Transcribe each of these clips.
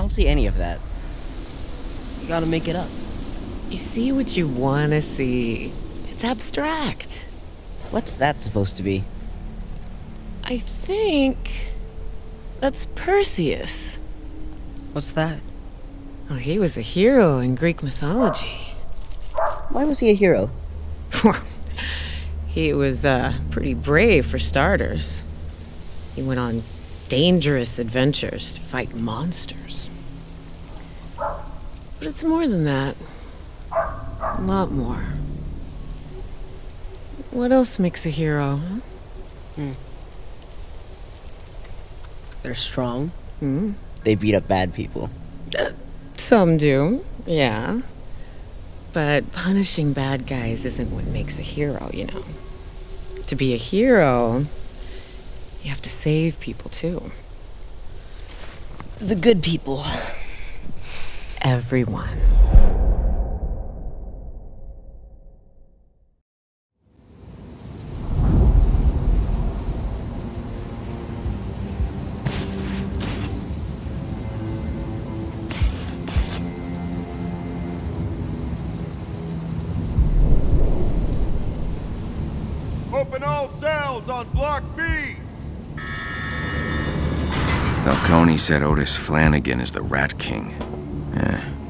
don't see any of that. You gotta make it up. You see what you want to see. It's abstract. What's that supposed to be? I think that's Perseus. What's that? Well, he was a hero in Greek mythology. Why was he a hero? He was pretty brave for starters. He went on dangerous adventures to fight monsters. But it's more than that. A lot more. What else makes a hero? They're strong. Hmm? They beat up bad people. Some do, yeah. But punishing bad guys isn't what makes a hero, you know. To be a hero, you have to save people too. The good people. Everyone. Open all cells on Block B! Falcone said Otis Flannegan is the Rat King.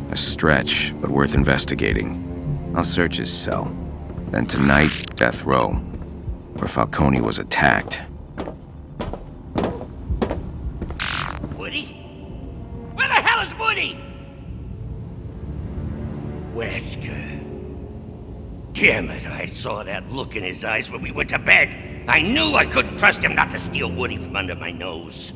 A stretch, but worth investigating. I'll search his cell. Then tonight, death row, where Falcone was attacked. Woody? Where the hell is Woody? Wesker. Damn it, I saw that look in his eyes when we went to bed. I knew I couldn't trust him not to steal Woody from under my nose.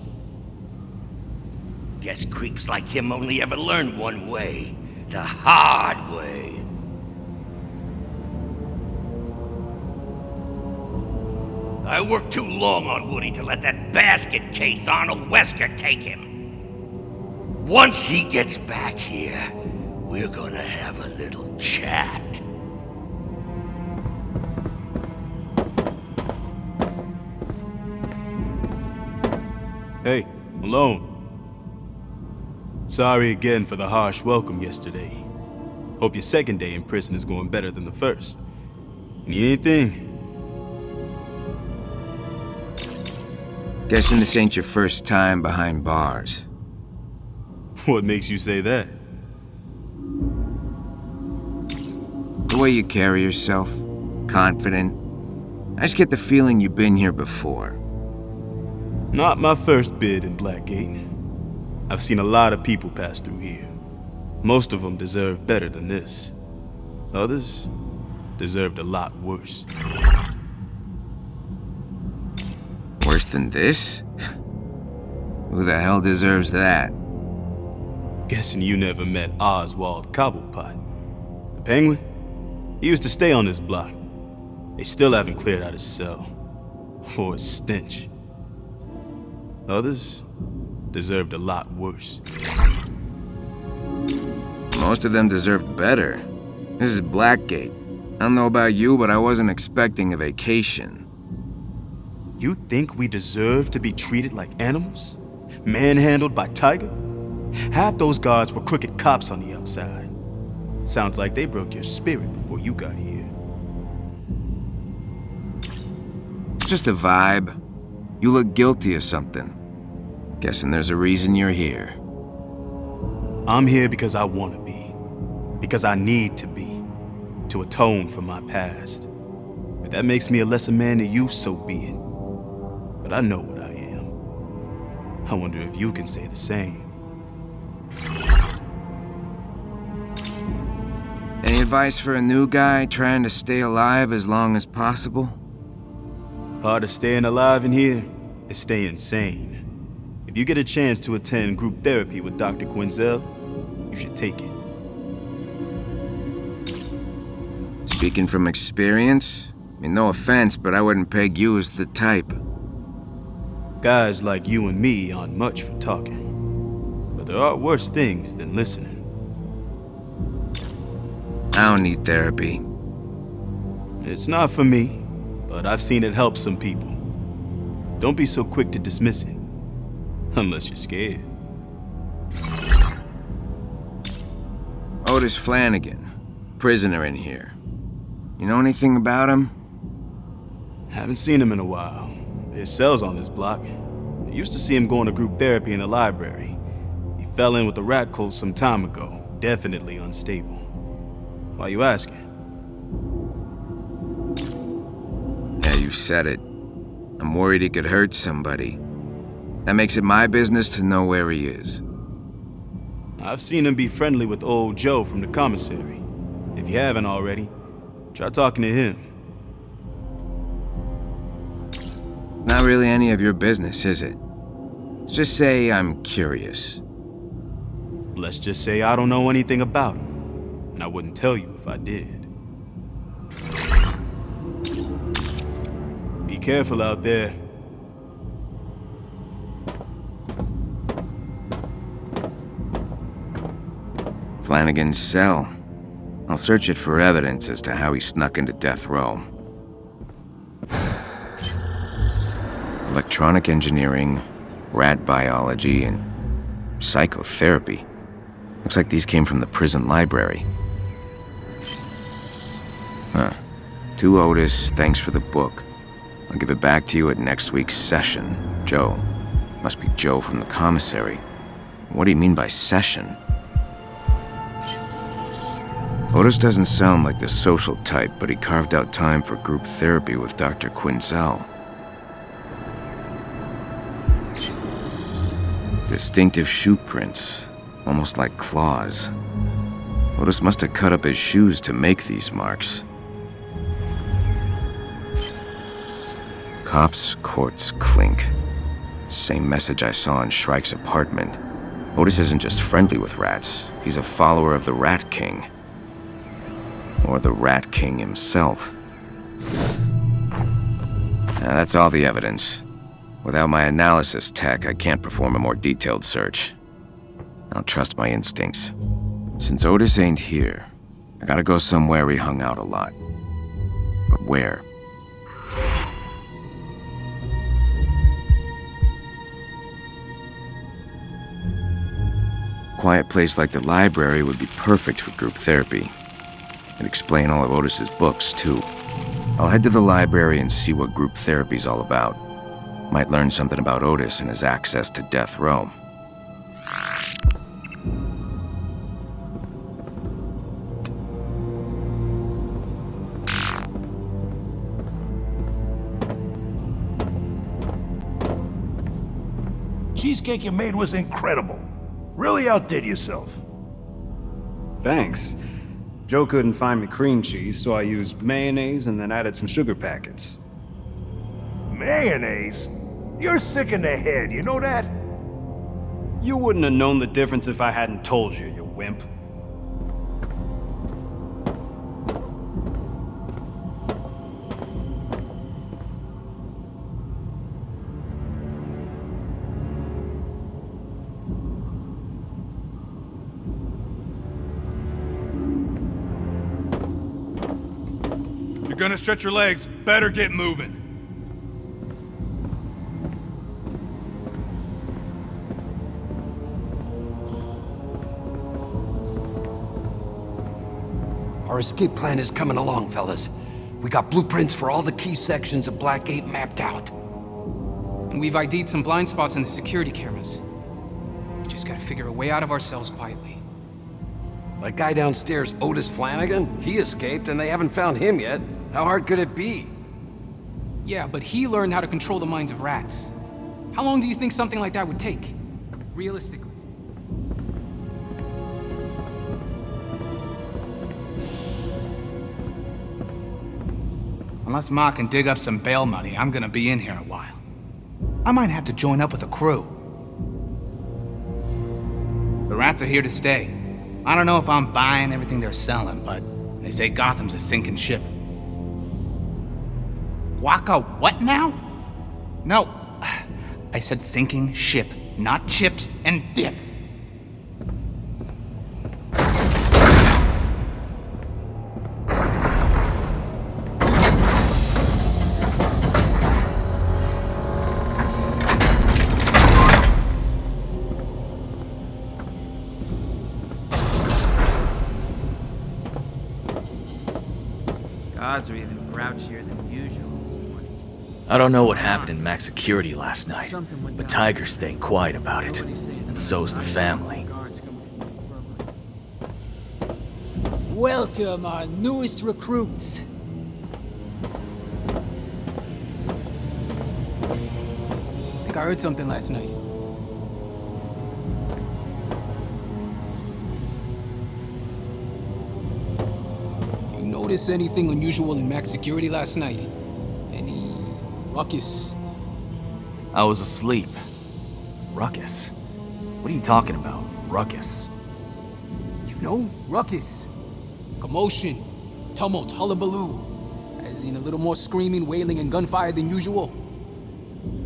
Guess creeps like him only ever learn one way. The hard way. I worked too long on Woody to let that basket case Arnold Wesker take him. Once he gets back here, we're gonna have a little chat. Hey, Malone. Sorry again for the harsh welcome yesterday. Hope your second day in prison is going better than the first. Need anything? Guessing this ain't your first time behind bars. What makes you say that? The way you carry yourself, confident. I just get the feeling you've been here before. Not my first bid in Blackgate. I've seen a lot of people pass through here. Most of them deserve better than this. Others deserved a lot worse. Worse than this? Who the hell deserves that? Guessing you never met Oswald Cobblepot. The Penguin? He used to stay on this block. They still haven't cleared out his cell. For his stench. Others deserved a lot worse. Most of them deserved better. This is Blackgate. I don't know about you, but I wasn't expecting a vacation. You think we deserve to be treated like animals? Manhandled by Tiger? Half those guards were crooked cops on the outside. Sounds like they broke your spirit before you got here. It's just a vibe. You look guilty of something. Guessing there's a reason you're here. I'm here because I want to be. Because I need to be. To atone for my past. If that makes me a lesser man to you, so be it. But I know what I am. I wonder if you can say the same. Any advice for a new guy trying to stay alive as long as possible? Part of staying alive in here is staying sane. If you get a chance to attend group therapy with Dr. Quinzel, you should take it. Speaking from experience, I mean, no offense, but I wouldn't peg you as the type. Guys like you and me aren't much for talking. But there are worse things than listening. I don't need therapy. It's not for me, but I've seen it help some people. Don't be so quick to dismiss it. Unless you're scared. Otis Flannegan, prisoner in here. You know anything about him? Haven't seen him in a while. His cell's on this block. I used to see him going to group therapy in the library. He fell in with the rat cult some time ago. Definitely unstable. Why you asking? Yeah, you said it. I'm worried he could hurt somebody. That makes it my business to know where he is. I've seen him be friendly with old Joe from the commissary. If you haven't already, try talking to him. Not really any of your business, is it? Just say I'm curious. Let's just say I don't know anything about him, and I wouldn't tell you if I did. Be careful out there. Flannegan's cell. I'll search it for evidence as to how he snuck into death row. Electronic engineering, rat biology, and psychotherapy. Looks like these came from the prison library. Huh. To Otis, thanks for the book. I'll give it back to you at next week's session. Joe. Must be Joe from the commissary. What do you mean by session? Otis doesn't sound like the social type, but he carved out time for group therapy with Dr. Quinzel. Distinctive shoe prints, almost like claws. Otis must have cut up his shoes to make these marks. Cops, courts, clink. Same message I saw in Shrike's apartment. Otis isn't just friendly with rats, he's a follower of the Rat King. Or the Rat King himself. Now, that's all the evidence. Without my analysis tech, I can't perform a more detailed search. I'll trust my instincts. Since Otis ain't here, I gotta go somewhere he hung out a lot. But where? A quiet place like the library would be perfect for group therapy. It'd explain all of Otis's books, too. I'll head to the library and see what group therapy's all about. Might learn something about Otis and his access to death row. Cheesecake you made was incredible. Really outdid yourself. Thanks. Joe couldn't find me cream cheese, so I used mayonnaise and then added some sugar packets. Mayonnaise? You're sick in the head, you know that? You wouldn't have known the difference if I hadn't told you, you wimp. If you're gonna stretch your legs, better get moving. Our escape plan is coming along, fellas. We got blueprints for all the key sections of Black 8 mapped out. And we've ID'd some blind spots in the security cameras. We just gotta figure a way out of our cells quietly. That guy downstairs, Otis Flannegan, he escaped and they haven't found him yet. How hard could it be? Yeah, but he learned how to control the minds of rats. How long do you think something like that would take? Realistically. Unless Ma can dig up some bail money, I'm gonna be in here a while. I might have to join up with a crew. The rats are here to stay. I don't know if I'm buying everything they're selling, but they say Gotham's a sinking ship. Waka what now? No, I said sinking ship, not chips and dip. odds are even grouchier than usual this morning. I don't know what happened in max security last night, but Tiger's staying quiet about it, and so's the family. Welcome, our newest recruits. I think I heard something last night. You notice anything unusual in max security last night? Any ruckus? I was asleep. Ruckus? What are you talking about? Ruckus? You know, ruckus. Commotion, tumult, hullabaloo. As in a little more screaming, wailing, and gunfire than usual.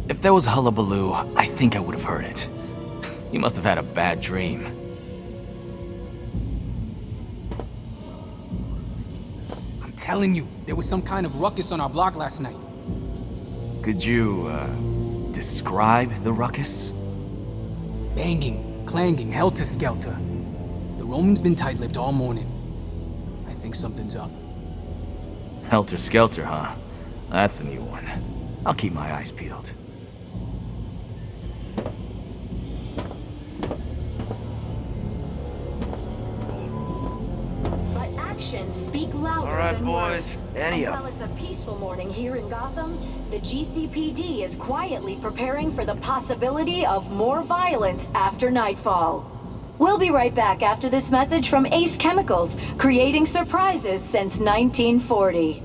If there was hullabaloo, I think I would have heard it. You must have had a bad dream. I'm telling you, there was some kind of ruckus on our block last night. Could you, describe the ruckus? Banging, clanging, helter-skelter. The Roman's been tight-lipped all morning. I think something's up. Helter-skelter, huh? That's a new one. I'll keep my eyes peeled. But actions speak louder than words. And while it's a peaceful morning here in Gotham, the GCPD is quietly preparing for the possibility of more violence after nightfall. We'll be right back after this message from Ace Chemicals, creating surprises since 1940.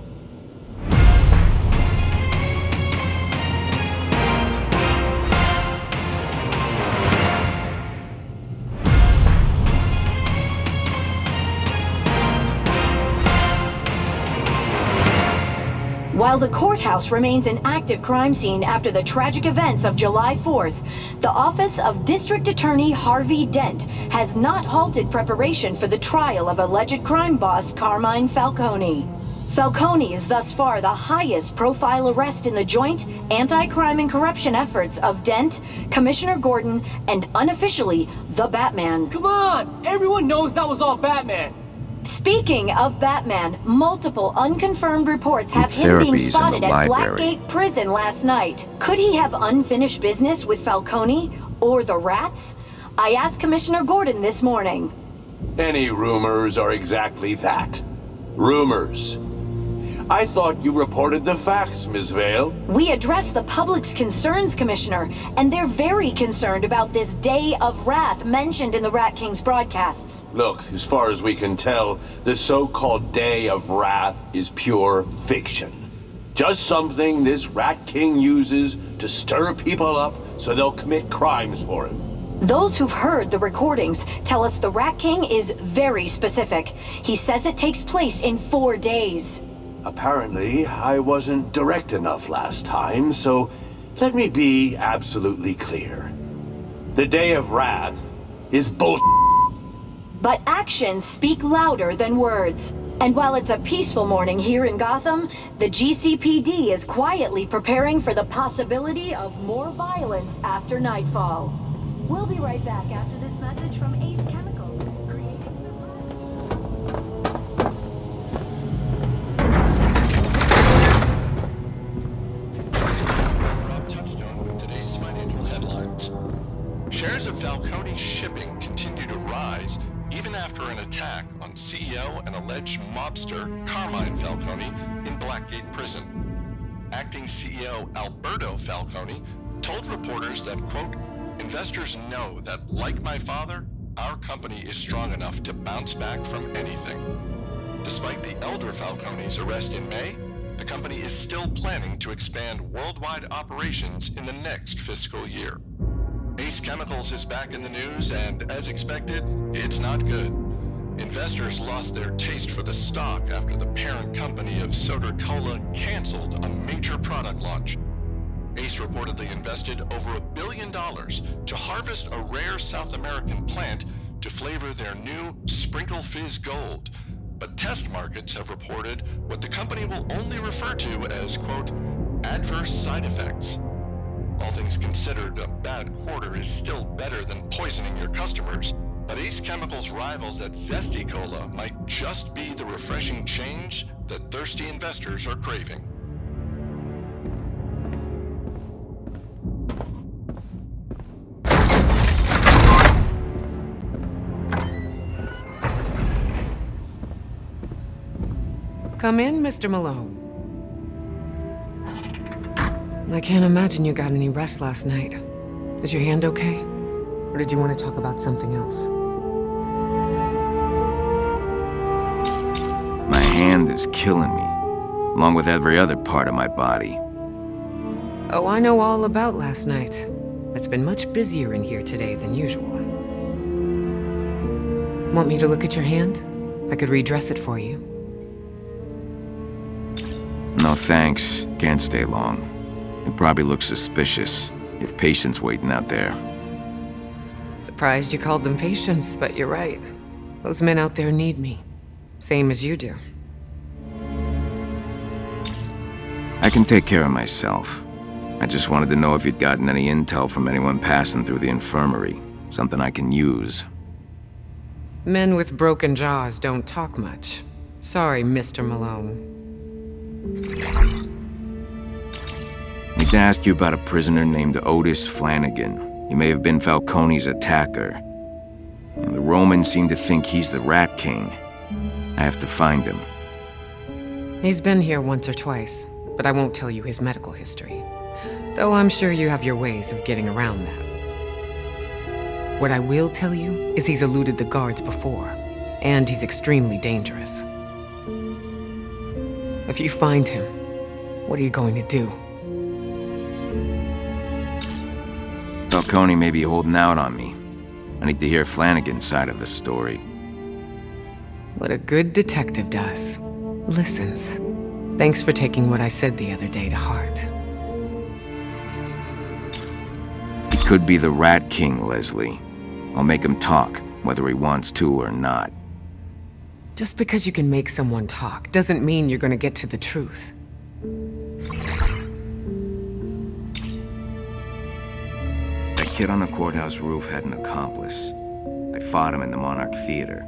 While the courthouse remains an active crime scene after the tragic events of July 4th, the Office of District Attorney Harvey Dent has not halted preparation for the trial of alleged crime boss Carmine Falcone. Falcone is thus far the highest profile arrest in the joint anti-crime and corruption efforts of Dent, Commissioner Gordon, and unofficially, the Batman. Come on! Everyone knows that was all Batman! Speaking of Batman, multiple unconfirmed reports have him being spotted at Blackgate Prison last night. Could he have unfinished business with Falcone or the Rats? I asked Commissioner Gordon this morning. Any rumors are exactly that. Rumors. I thought you reported the facts, Ms. Vale. We addressed the public's concerns, Commissioner, and they're very concerned about this Day of Wrath mentioned in the Rat King's broadcasts. Look, as far as we can tell, the so-called Day of Wrath is pure fiction. Just something this Rat King uses to stir people up so they'll commit crimes for him. Those who've heard the recordings tell us the Rat King is very specific. He says it takes place in 4 days. Apparently, I wasn't direct enough last time, so let me be absolutely clear. The Day of Wrath is bull. But actions speak louder than words. And while it's a peaceful morning here in Gotham, the GCPD is quietly preparing for the possibility of more violence after nightfall. We'll be right back after this message from Ace Chemicals, creating Today's financial headlines. Shares of Falcone Shipping continue to rise even after an attack on CEO and alleged mobster Carmine Falcone in Blackgate Prison. Acting CEO Alberto Falcone told reporters that, quote, investors know that, like my father, our company is strong enough to bounce back from anything. Despite the elder Falcone's arrest in May, the company is still planning to expand worldwide operations in the next fiscal year. Ace Chemicals is back in the news, and as expected, it's not good. Investors lost their taste for the stock after the parent company of Soda Cola canceled a major product launch. Ace reportedly invested over $1 billion to harvest a rare South American plant to flavor their new Sprinkle Fizz Gold. But test markets have reported what the company will only refer to as, quote, adverse side effects. All things considered, a bad quarter is still better than poisoning your customers, But Ace Chemicals' rivals at Zesty Cola might just be the refreshing change that thirsty investors are craving. Come in, Mr. Malone. I can't imagine you got any rest last night. Is your hand okay? Or did you want to talk about something else? My hand is killing me, along with every other part of my body. Oh, I know all about last night. It's been much busier in here today than usual. Want me to look at your hand? I could redress it for you. No thanks, can't stay long. It probably looks suspicious. You have patients waiting out there. Surprised you called them patients, but you're right. Those men out there need me. Same as you do. I can take care of myself. I just wanted to know if you'd gotten any intel from anyone passing through the infirmary. Something I can use. Men with broken jaws don't talk much. Sorry, Mr. Malone. I need to ask you about a prisoner named Otis Flannegan. He may have been Falcone's attacker. And the Romans seem to think he's the Rat King. I have to find him. He's been here once or twice, but I won't tell you his medical history. Though I'm sure you have your ways of getting around that. What I will tell you is he's eluded the guards before, and he's extremely dangerous. If you find him, what are you going to do? Falcone may be holding out on me. I need to hear Flannegan's side of the story. What a good detective does. Listens. Thanks for taking what I said the other day to heart. He could be the Rat King, Leslie. I'll make him talk, whether he wants to or not. Just because you can make someone talk doesn't mean you're gonna get to the truth. That kid on the courthouse roof had an accomplice. I fought him in the Monarch Theater.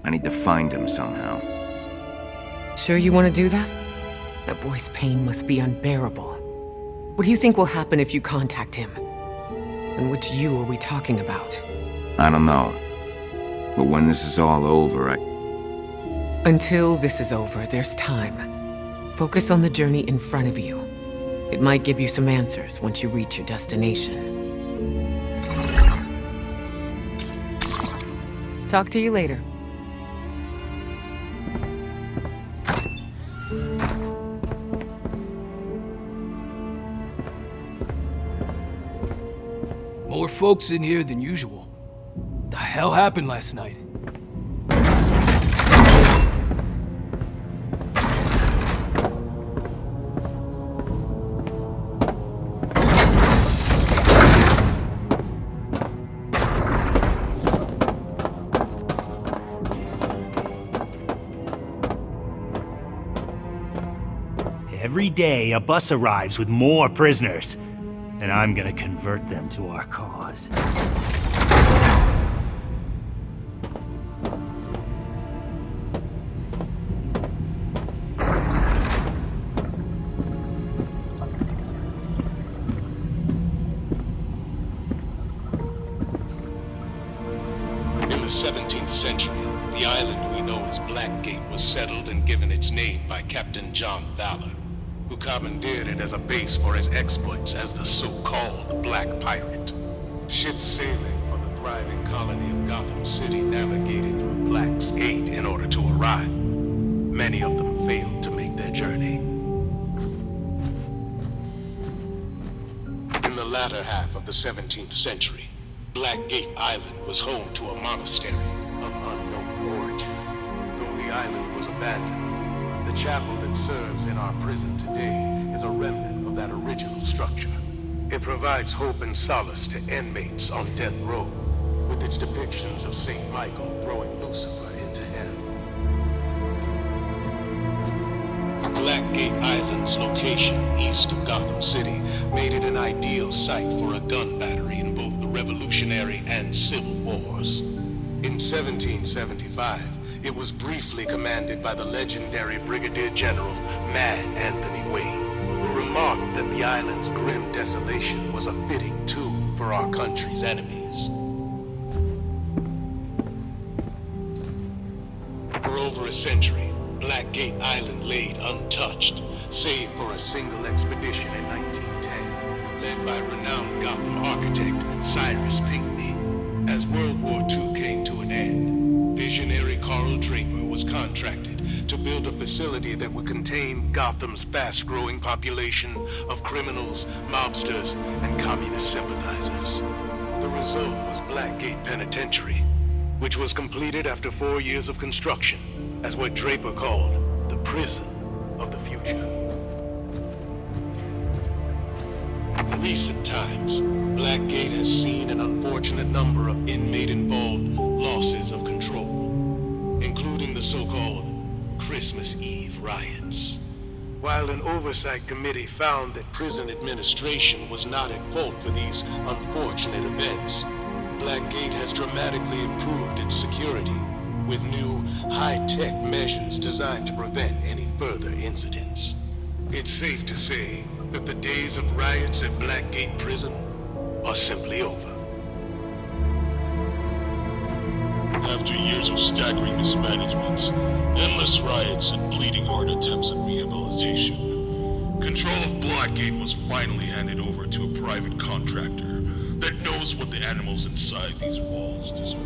I need to find him somehow. Sure you want to do that? That boy's pain must be unbearable. What do you think will happen if you contact him? And which you are we talking about? I don't know. But when this is all over, Until this is over, there's time. Focus on the journey in front of you. It might give you some answers once you reach your destination. Talk to you later. More folks in here than usual. The hell happened last night? Every day, a bus arrives with more prisoners, and I'm gonna convert them to our cause. In the 17th century, the island we know as Blackgate was settled and given its name by Captain John Valor, who commandeered it as a base for his exploits as the so-called Black Pirate. Ships sailing for the thriving colony of Gotham City navigated through Black's Gate in order to arrive. Many of them failed to make their journey. In the latter half of the 17th century, Blackgate Island was home to a monastery of unknown origin. Though the island was abandoned, the chapel that serves in our prison today is a remnant of that original structure. It provides hope and solace to inmates on death row, with its depictions of St. Michael throwing Lucifer into hell. Blackgate Island's location east of Gotham City made it an ideal site for a gun battery in both the Revolutionary and Civil Wars. In 1775, it was briefly commanded by the legendary Brigadier General Mad Anthony Wayne, who remarked that the island's grim desolation was a fitting tomb for our country's enemies. For over a century, Blackgate Island laid untouched, save for a single expedition in 1910, led by renowned Gotham architect Cyrus Pinckney. As World War II came to an end, visionary Carl Draper was contracted to build a facility that would contain Gotham's fast-growing population of criminals, mobsters, and communist sympathizers. The result was Blackgate Penitentiary, which was completed after 4 years of construction as what Draper called the prison of the future. In recent times, Blackgate has seen an unfortunate number of inmate-involved losses of control, including the so-called Christmas Eve riots. While an oversight committee found that prison administration was not at fault for these unfortunate events, Blackgate has dramatically improved its security with new, high-tech measures designed to prevent any further incidents. It's safe to say that the days of riots at Blackgate Prison are simply over. After years of staggering mismanagement, endless riots, and bleeding heart attempts at rehabilitation, control of Blackgate was finally handed over to a private contractor that knows what the animals inside these walls deserve.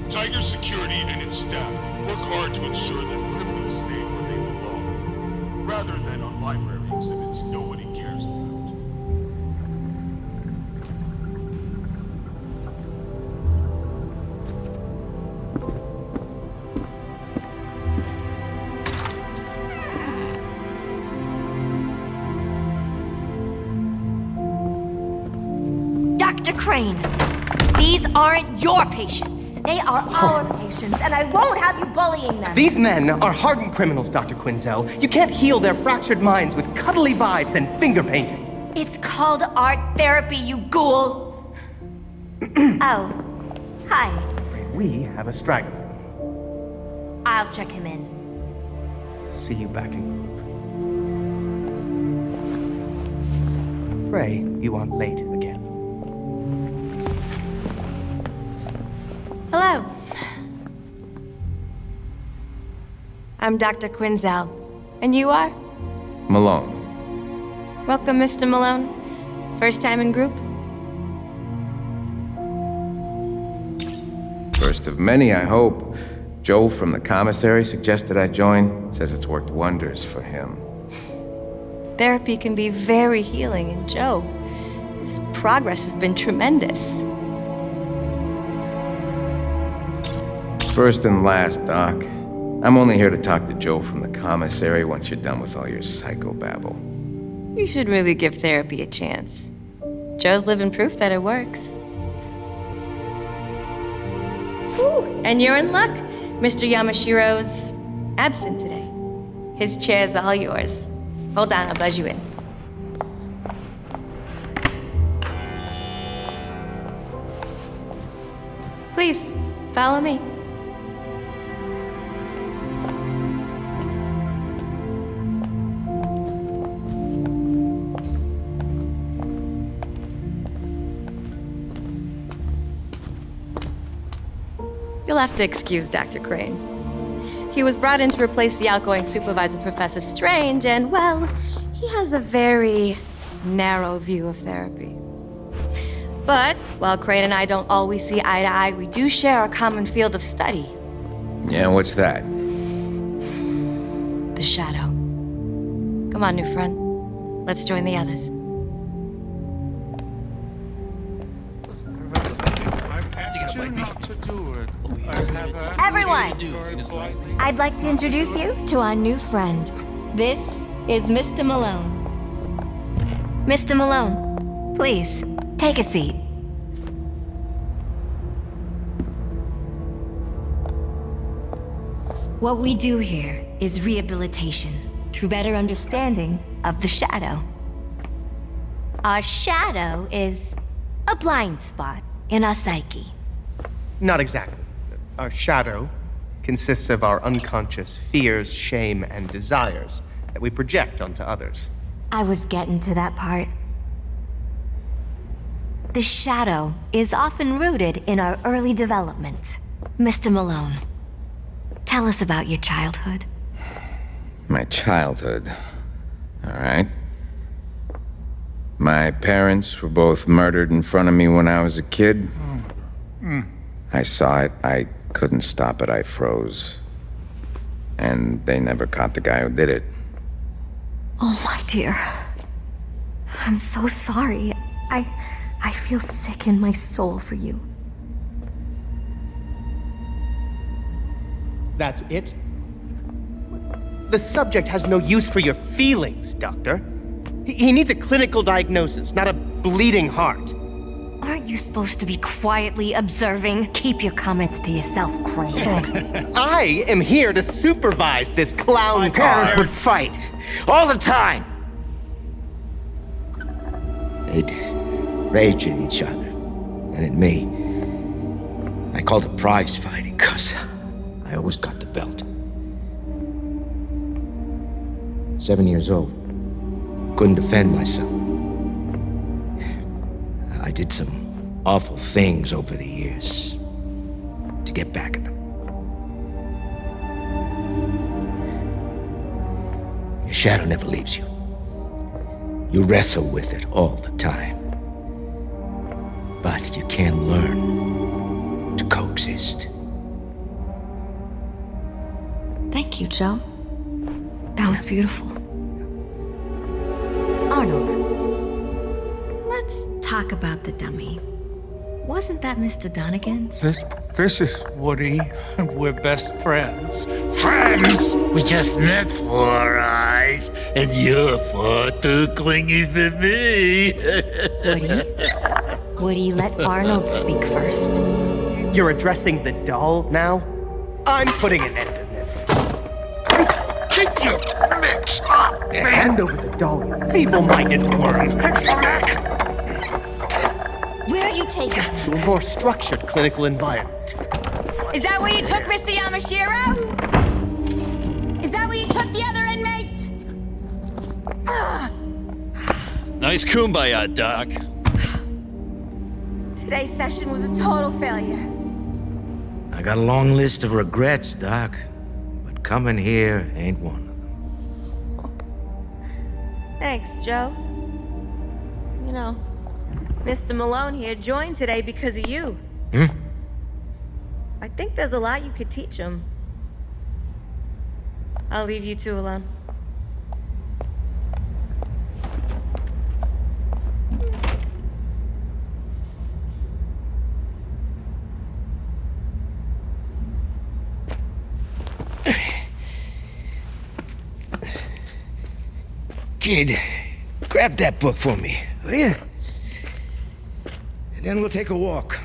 Tiger Security and its staff work hard to ensure that criminals stay where they belong, rather than on library exhibits nobody cares about. Dr. Crane, these aren't your patients. They are our patients, and I won't have you bullying them. These men are hardened criminals, Dr. Quinzel. You can't heal their fractured minds with cuddly vibes and finger painting. It's called art therapy, you ghoul. Oh, hi. Afraid we have a straggler. I'll check him in. See you back in group. Pray you aren't late again. Hello. I'm Dr. Quinzel. And you are? Malone. Welcome, Mr. Malone. First time in group? First of many, I hope. Joe from the commissary suggested I join. Says it's worked wonders for him. Therapy can be very healing, and Joe, his progress has been tremendous. First and last, Doc. I'm only here to talk to Joe from the commissary once you're done with all your psychobabble. You should really give therapy a chance. Joe's living proof that it works. Ooh, and you're in luck. Mr. Yamashiro's absent today. His chair's all yours. Hold on, I'll buzz you in. Please, follow me. You'll have to excuse Dr. Crane. He was brought in to replace the outgoing supervisor, Professor Strange, and, well, he has a very narrow view of therapy. But, while Crane and I don't always see eye to eye, we do share a common field of study. Yeah, what's that? The shadow. Come on, new friend. Let's join the others. Everyone, I'd like to introduce you to our new friend. This is Mr. Malone. Mr. Malone, please, take a seat. What we do here is rehabilitation through better understanding of the shadow. Our shadow is a blind spot in our psyche. Not exactly. Our shadow consists of our unconscious fears, shame, and desires that we project onto others. I was getting to that part. The shadow is often rooted in our early development. Mr. Malone, tell us about your childhood. My childhood. All right. My parents were both murdered in front of me when I was a kid. I saw it. I couldn't stop it. I froze. And they never caught the guy who did it. Oh, my dear. I'm so sorry. I feel sick in my soul for you. That's it? The subject has no use for your feelings, Doctor. He needs a clinical diagnosis, not a bleeding heart. Aren't you supposed to be quietly observing? Keep your comments to yourself, Crane. I am here to supervise this clown My parents car. would fight all the time. They'd rage at each other and at me. I called it prize fighting because I always got the belt. 7 years old. Couldn't defend myself. I did some awful things over the years to get back at them. Your shadow never leaves you. You wrestle with it all the time. But you can learn to coexist. Thank you, Joe. That was beautiful. Arnold, let's talk about the dummy. Wasn't that Mr. Donegan's? This is Woody, and we're best friends. Friends? We just met 4 eyes, and you're far too clingy for me. Woody, let Arnold speak first. You're addressing the doll now? I'm putting an end to this. Keep your mitts off me! Hand over the doll, you feeble-minded worm. Where are you taking him? To a more structured clinical environment. Is that where you took Mr. Yamashiro? Is that where you took the other inmates? Nice kumbaya, Doc. Today's session was a total failure. I got a long list of regrets, Doc. But coming here ain't one of them. Thanks, Joe. You know, Mr. Malone here joined today because of you. I think there's a lot you could teach him. I'll leave you two alone. Kid, grab that book for me, will you? And then we'll take a walk.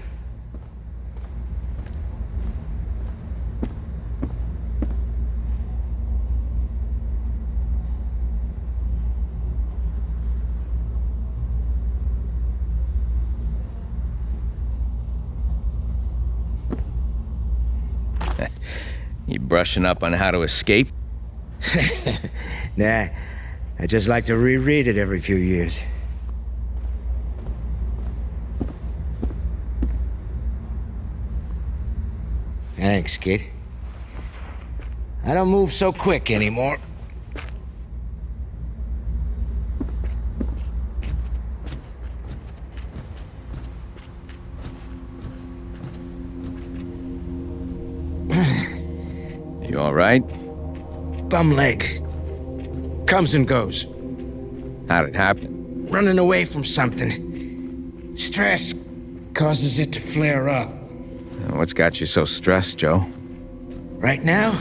You brushing up on how to escape? Nah, I just like to reread it every few years. Thanks, kid. I don't move so quick anymore. You all right? Bum leg. Comes and goes. How'd it happen? Running away from something. Stress causes it to flare up. What's got you so stressed, Joe? Right now,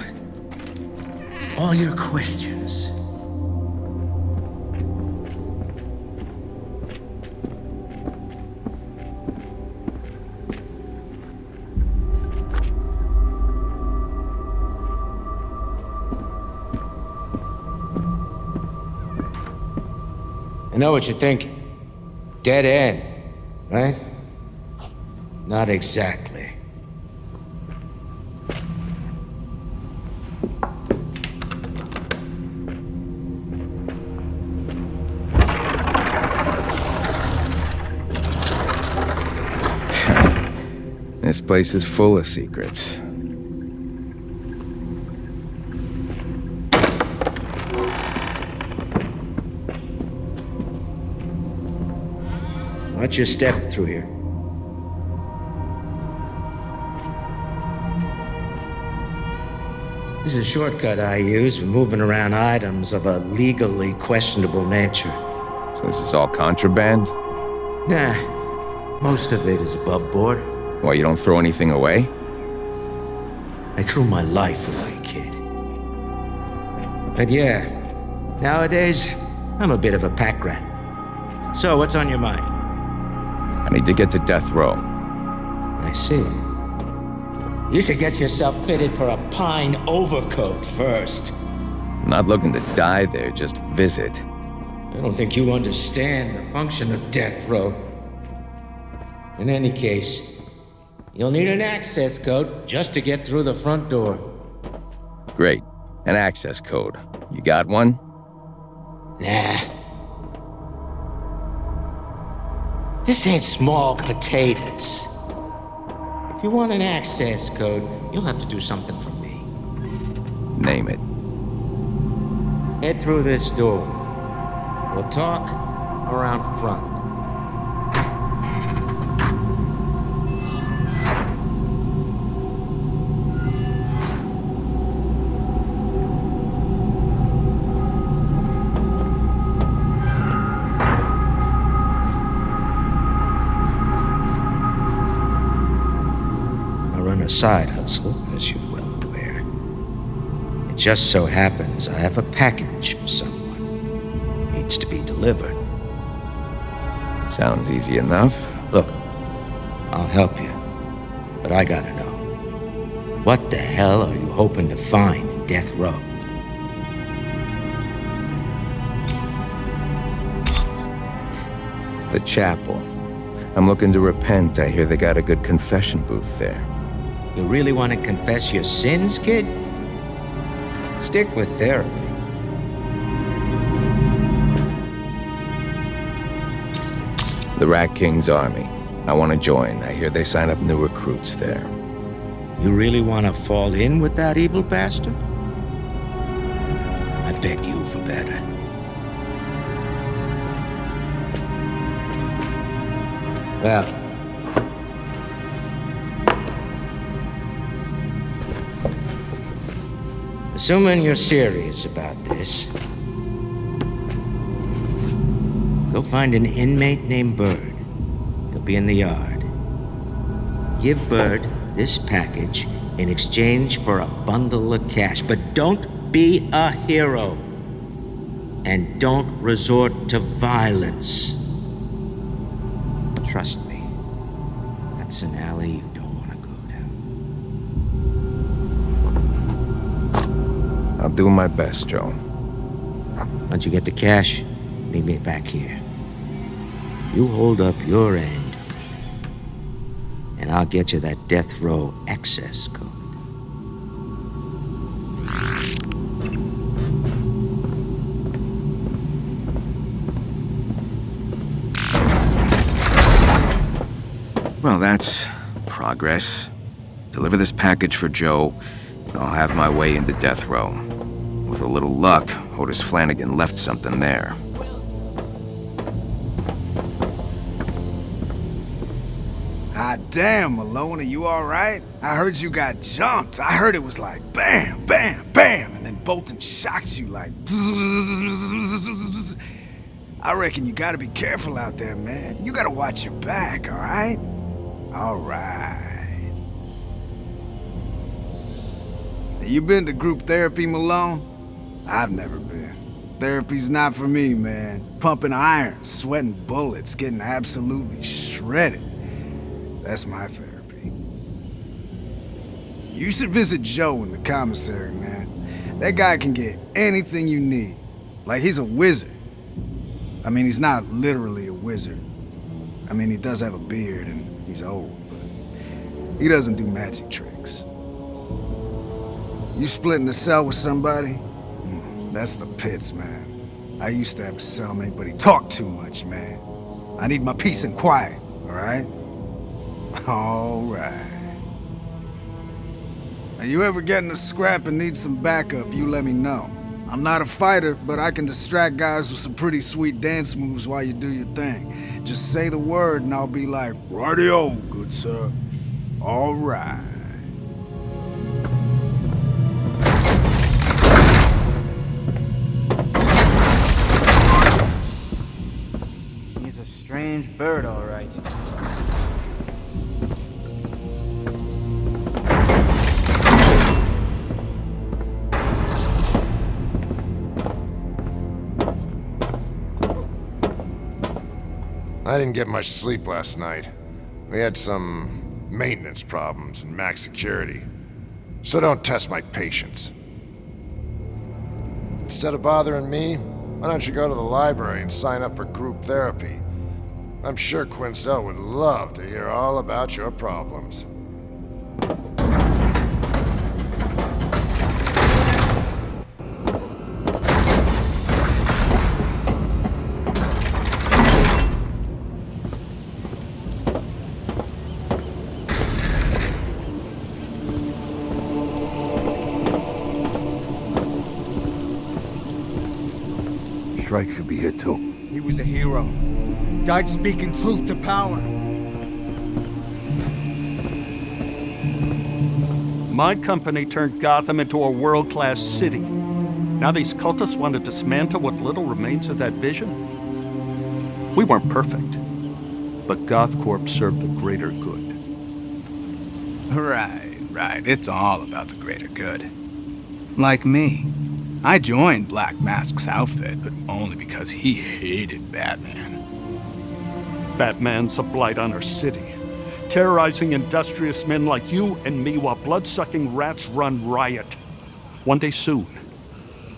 all your questions. I know what you're thinking. Dead end, right? Not exactly. place is full of secrets. Watch your step through here. This is a shortcut I use for moving around items of a legally questionable nature. So this is all contraband? Nah, most of it is above board. Why, you don't throw anything away? I threw my life away, kid. But yeah, nowadays, I'm a bit of a pack rat. So, what's on your mind? I need to get to death row. I see. You should get yourself fitted for a pine overcoat first. I'm not looking to die there, just visit. I don't think you understand the function of death row. In any case, you'll need an access code just to get through the front door. Great. An access code. You got one? Nah. This ain't small potatoes. If you want an access code, you'll have to do something for me. Name it. Head through this door. We'll talk around front. A side hustle, as you're well aware. It just so happens I have a package for someone. Needs to be delivered. Sounds easy enough. Look, I'll help you, but I gotta know. What the hell are you hoping to find in death row? The chapel. I'm looking to repent. I hear they got a good confession booth there. You really want to confess your sins, kid? Stick with therapy. The Rat King's army. I want to join. I hear they sign up new recruits there. You really want to fall in with that evil bastard? I beg you for better. Well, assuming you're serious about this, go find an inmate named Bird. He'll be in the yard. Give Bird this package in exchange for a bundle of cash, but don't be a hero. And don't resort to violence. Trust me, that's an alley you don't want to go down. I'll do my best, Joe. Once you get the cash, meet me back here. You hold up your end, and I'll get you that death row access code. Well, that's progress. Deliver this package for Joe, and I'll have my way into death row. With a little luck, Otis Flannegan left something there. Ah, damn, Malone, are you alright? I heard you got jumped. I heard it was like bam, bam, bam, and then Bolton shocked you like I reckon you gotta be careful out there, man. You gotta watch your back, alright? Alright. You been to group therapy, Malone? I've never been. Therapy's not for me, man. Pumping iron, sweating bullets, getting absolutely shredded. That's my therapy. You should visit Joe in the commissary, man. That guy can get anything you need. Like, he's a wizard. I mean, he's not literally a wizard. I mean, he does have a beard and he's old, but he doesn't do magic tricks. You splitting a cell with somebody? That's the pits, man. I used to have a cellmate, but he talked too much, man. I need my peace and quiet, all right? All right. Now, you ever get in a scrap and need some backup, you let me know. I'm not a fighter, but I can distract guys with some pretty sweet dance moves while you do your thing. Just say the word and I'll be like, "Radio, good sir." All right. He's a strange bird, all right. I didn't get much sleep last night. We had some maintenance problems in max security. So don't test my patience. Instead of bothering me, why don't you go to the library and sign up for group therapy? I'm sure Quinzel would love to hear all about your problems. Shrike should be here too. He was a hero. Died speaking truth to power. My company turned Gotham into a world-class city. Now these cultists want to dismantle what little remains of that vision? We weren't perfect, but GothCorp served the greater good. Right. It's all about the greater good. Like me. I joined Black Mask's outfit, but only because he hated Batman. Batman's a blight on our city, terrorizing industrious men like you and me while blood-sucking rats run riot. One day soon,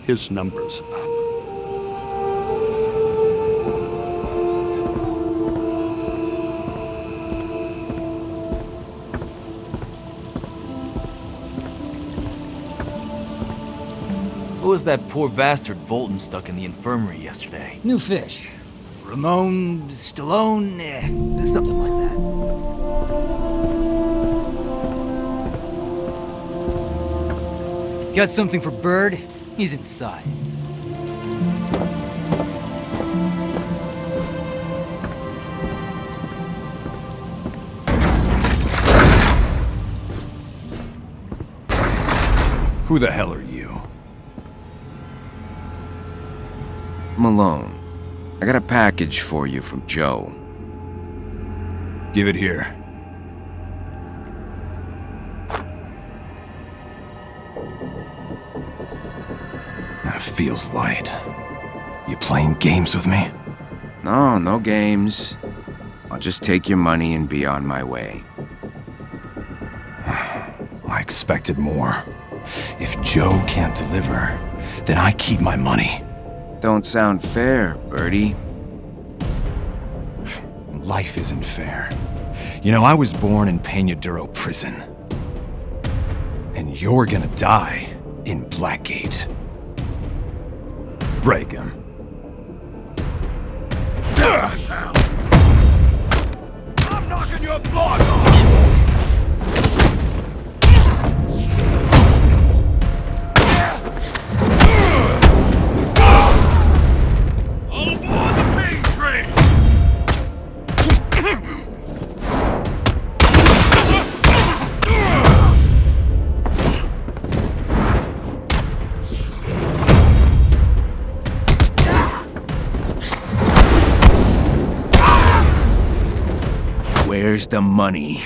his number's up. Who was that poor bastard Bolton stuck in the infirmary yesterday? New fish. Ramon, Stallone, something like that. Got something for Bird? He's inside. Who the hell are you? Malone, I got a package for you from Joe. Give it here. That feels light. You playing games with me? No games. I'll just take your money and be on my way. I expected more. If Joe can't deliver, then I keep my money. Don't sound fair, Birdie. Life isn't fair. You know, I was born in Peñaduro prison. And you're gonna die in Blackgate. Break him. I'm knocking your block off! Where's the money?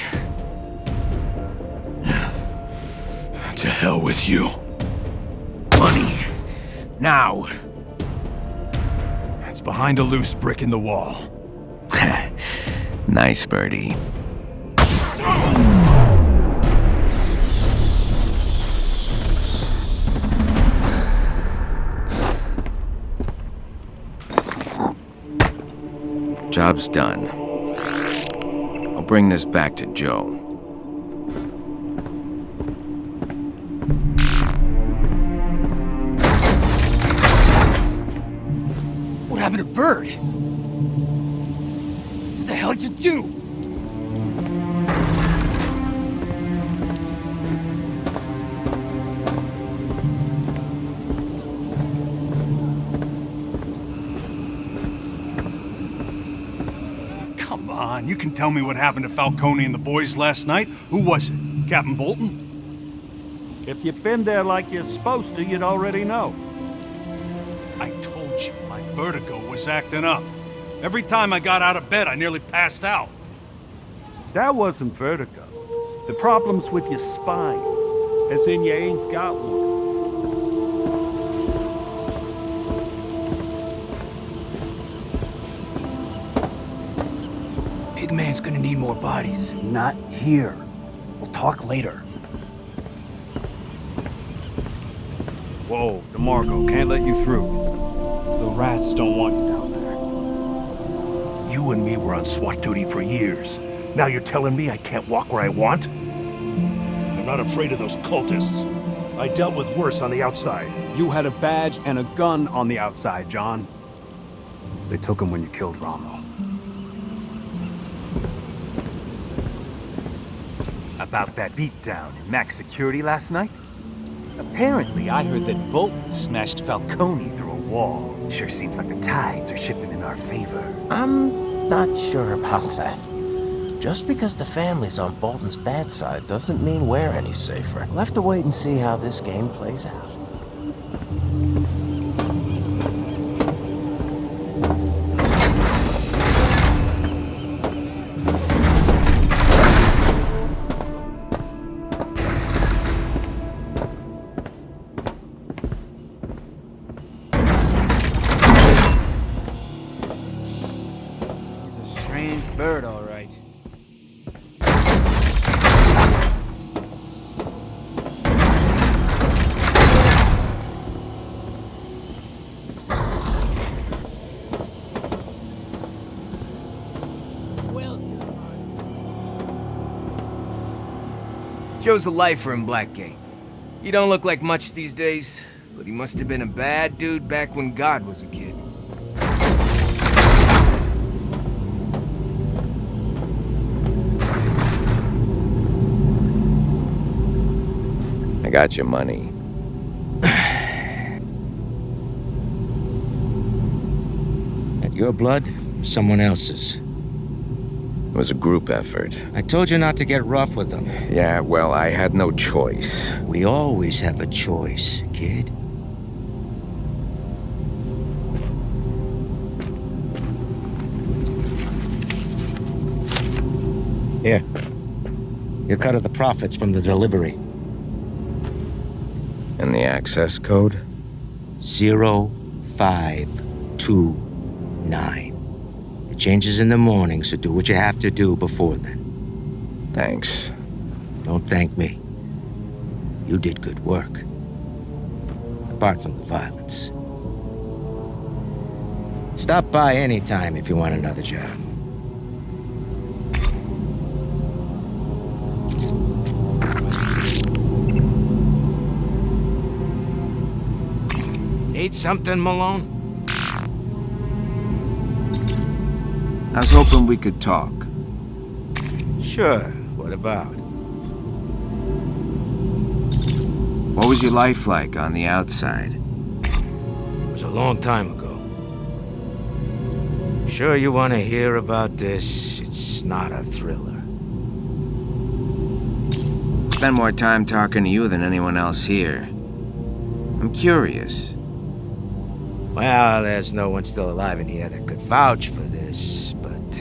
To hell with you. Money. Now. It's behind a loose brick in the wall. Nice, Birdie. Job's done. I'll bring this back to Joe. What happened to Bird? What the hell did you do? on, you can tell me what happened to Falcone and the boys last night. Who was it? Captain Bolton? If you've been there like you're supposed to, you'd already know. I told you, my vertigo was acting up. Every time I got out of bed, I nearly passed out. That wasn't vertigo. The problem's with your spine, as in you ain't got one. Big man's gonna need more bodies. Not here. We'll talk later. Whoa, DeMarco, can't let you through. The rats don't want you down there. You and me were on SWAT duty for years. Now you're telling me I can't walk where I want? I'm not afraid of those cultists. I dealt with worse on the outside. You had a badge and a gun on the outside, John. They took him when you killed Rommel. About that beatdown in Max Security last night? Apparently, I heard that Bolton smashed Falcone through a wall. Sure seems like the tides are shifting in our favor. I'm not sure about that. Just because the family's on Bolton's bad side doesn't mean we're any safer. We'll have to wait and see how this game plays out. Bird, all right. Joe's a lifer in Blackgate. He don't look like much these days, but he must have been a bad dude back when God was a kid. I got your money. At your blood, someone else's. It was a group effort. I told you not to get rough with them. Yeah, well, I had no choice. We always have a choice, kid. Here. Your cut of the profits from the delivery. And the access code? 0529. It changes in the morning, so do what you have to do before then. Thanks. Don't thank me. You did good work. Apart from the violence. Stop by anytime if you want another job. Need something, Malone? I was hoping we could talk. Sure. What about? What was your life like on the outside? It was a long time ago. Sure you want to hear about this? It's not a thriller. Spend more time talking to you than anyone else here. I'm curious. Well, there's no one still alive in here that could vouch for this, but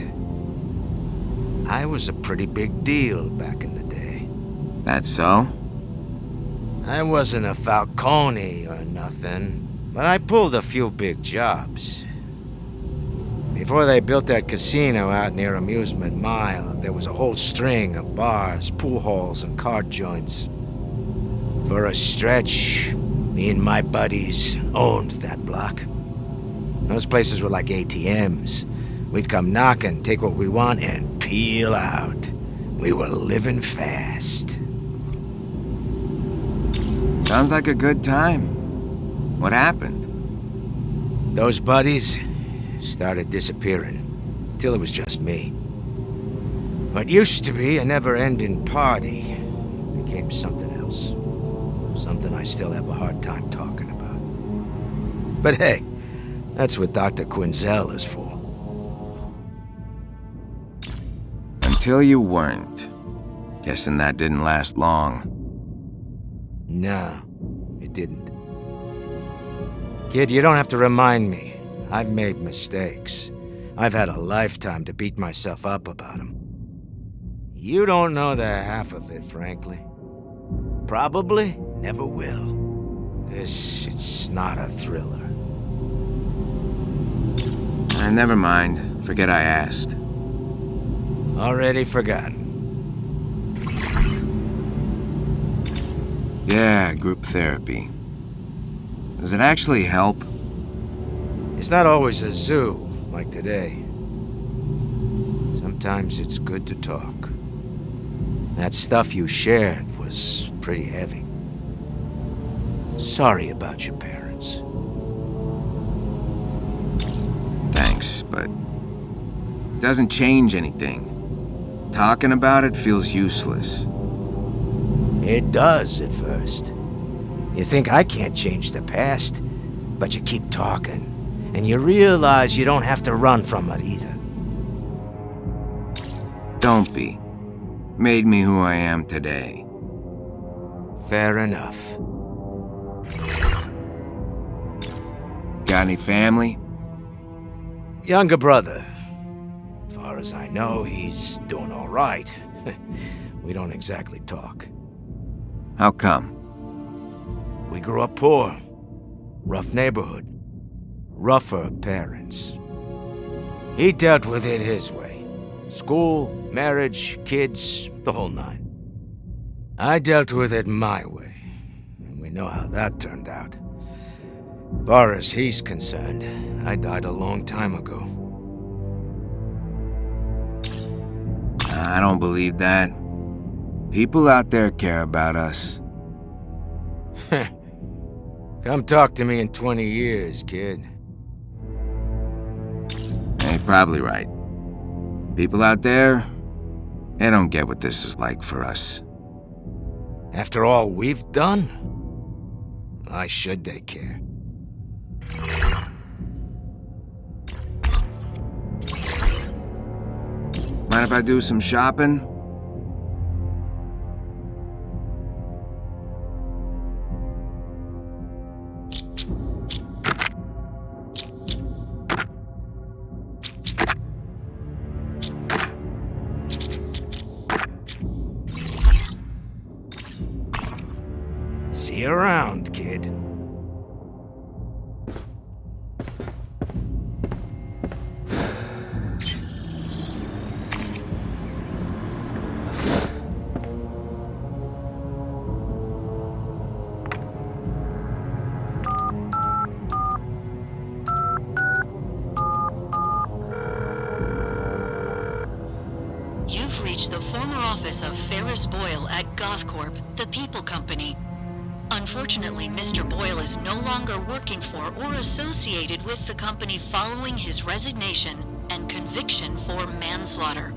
I was a pretty big deal back in the day. That's so? I wasn't a Falcone or nothing, but I pulled a few big jobs. Before they built that casino out near Amusement Mile, there was a whole string of bars, pool halls, and card joints. For a stretch, me and my buddies owned that block. Those places were like ATMs. We'd come knocking, take what we want, and peel out. We were living fast. Sounds like a good time. What happened? Those buddies started disappearing, till it was just me. What used to be a never-ending party became something else. Something I still have a hard time talking about. But hey, that's what Dr. Quinzel is for. Until you weren't. Guessing that didn't last long. No, it didn't. Kid, you don't have to remind me. I've made mistakes. I've had a lifetime to beat myself up about them. You don't know the half of it, frankly. Probably never will. It's not a thriller. Never mind. Forget I asked. Already forgotten. Yeah, group therapy. Does it actually help? It's not always a zoo, like today. Sometimes it's good to talk. That stuff you shared was pretty heavy. Sorry about your parents. Thanks, but it doesn't change anything. Talking about it feels useless. It does at first. You think I can't change the past, but you keep talking, and you realize you don't have to run from it either. Don't be. Made me who I am today. Fair enough. Got any family? Younger brother. As far as I know, he's doing all right. We don't exactly talk. How come? We grew up poor. Rough neighborhood. Rougher parents. He dealt with it his way. School, marriage, kids, the whole nine. I dealt with it my way. And we know how that turned out. As far as he's concerned, I died a long time ago. I don't believe that. People out there care about us. Come talk to me in 20 years, kid. You're probably right. People out there, they don't get what this is like for us. After all we've done, why should they care? Mind if I do some shopping? See you around, kid. You've reached the former office of Ferris Boyle at Gothcorp, the People Company. Unfortunately, Mr. Boyle is no longer working for or associated with the company following his resignation and conviction for manslaughter.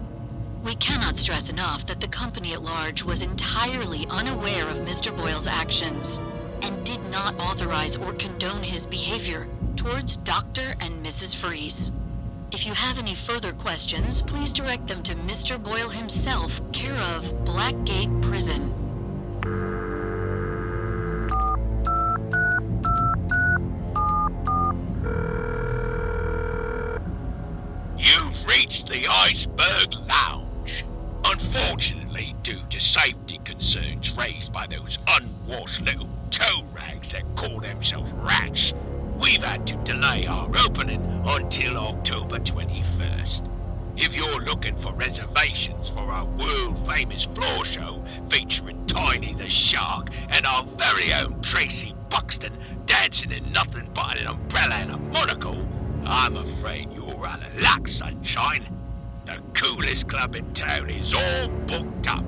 We cannot stress enough that the company at large was entirely unaware of Mr. Boyle's actions and did not authorize or condone his behavior towards Dr. and Mrs. Freeze. If you have any further questions, please direct them to Mr. Boyle himself, care of Blackgate Prison. You've reached the Iceberg Lounge. Unfortunately, due to safety concerns raised by those unwashed little toe rags that call themselves rats, we've had to delay our opening until October 21st. If you're looking for reservations for our world-famous floor show featuring Tiny the Shark and our very own Tracy Buxton dancing in nothing but an umbrella and a monocle, I'm afraid you're out of luck, sunshine. The coolest club in town is all booked up.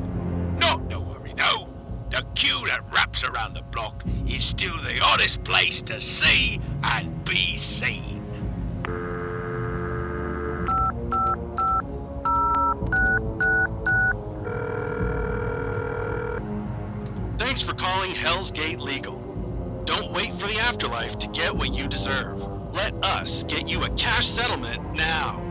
Not to worry, though. The queue that wraps around the block is still the hottest place to see and be seen. Thanks for calling Hell's Gate Legal. Don't wait for the afterlife to get what you deserve. Let us get you a cash settlement now.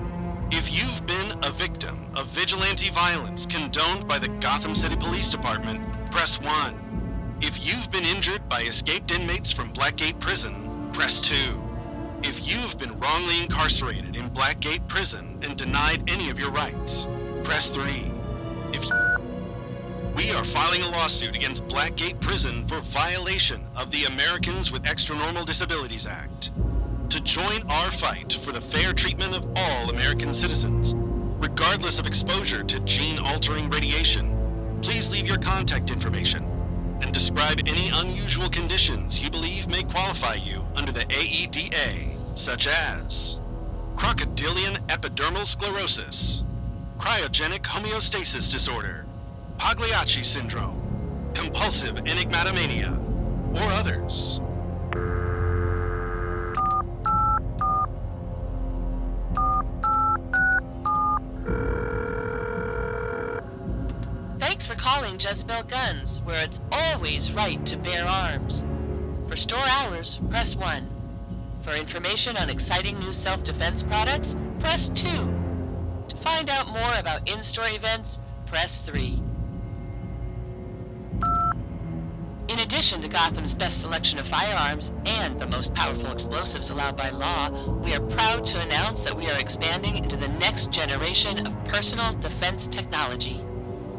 If you've been a victim of vigilante violence condoned by the Gotham City Police Department, press 1. If you've been injured by escaped inmates from Blackgate Prison, press 2. If you've been wrongly incarcerated in Blackgate Prison and denied any of your rights, press 3. We are filing a lawsuit against Blackgate Prison for violation of the Americans with Extranormal Disabilities Act. To join our fight for the fair treatment of all American citizens, regardless of exposure to gene-altering radiation, please leave your contact information and describe any unusual conditions you believe may qualify you under the AEDA, such as crocodilian epidermal sclerosis, cryogenic homeostasis disorder, Pagliacci syndrome, compulsive enigmatomania, or others. Thanks for calling Jezebel Guns, where it's always right to bear arms. For store hours, press 1. For information on exciting new self-defense products, press 2. To find out more about in-store events, press 3. In addition to Gotham's best selection of firearms and the most powerful explosives allowed by law, we are proud to announce that we are expanding into the next generation of personal defense technology.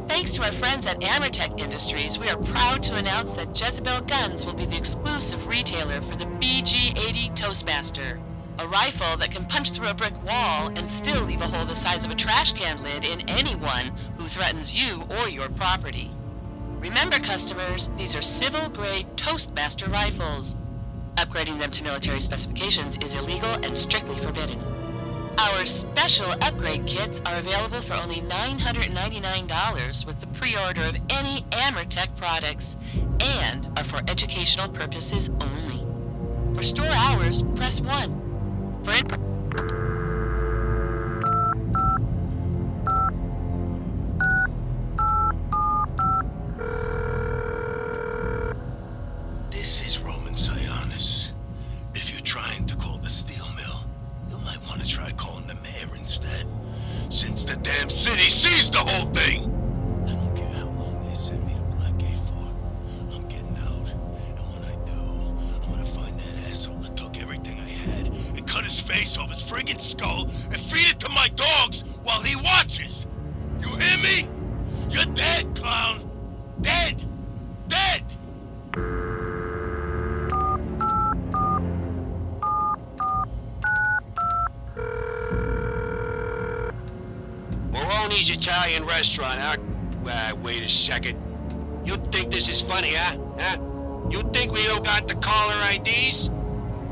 Thanks to our friends at Amertech Industries, we are proud to announce that Jezebel Guns will be the exclusive retailer for the BG-80 Toastmaster, a rifle that can punch through a brick wall and still leave a hole the size of a trash can lid in anyone who threatens you or your property. Remember, customers, these are civil-grade Toastmaster rifles. Upgrading them to military specifications is illegal and strictly forbidden. Our special upgrade kits are available for only $999 with the pre-order of any Amertech products and are for educational purposes only. For store hours, press 1. For This is Roman Sionis. If you're trying to call the steel mill, you might want to try calling the mayor instead. Since the damn city seized the whole thing! I don't care how long they send me to Blackgate for. I'm getting out. And when I do, I'm gonna find that asshole that took everything I had and cut his face off his friggin' skull and feed it to my dogs while he watches! You hear me? You're dead, clown! Dead! Dead! Maloney's Italian restaurant, huh? Wait a second. You think this is funny, huh? You think we don't got the caller IDs?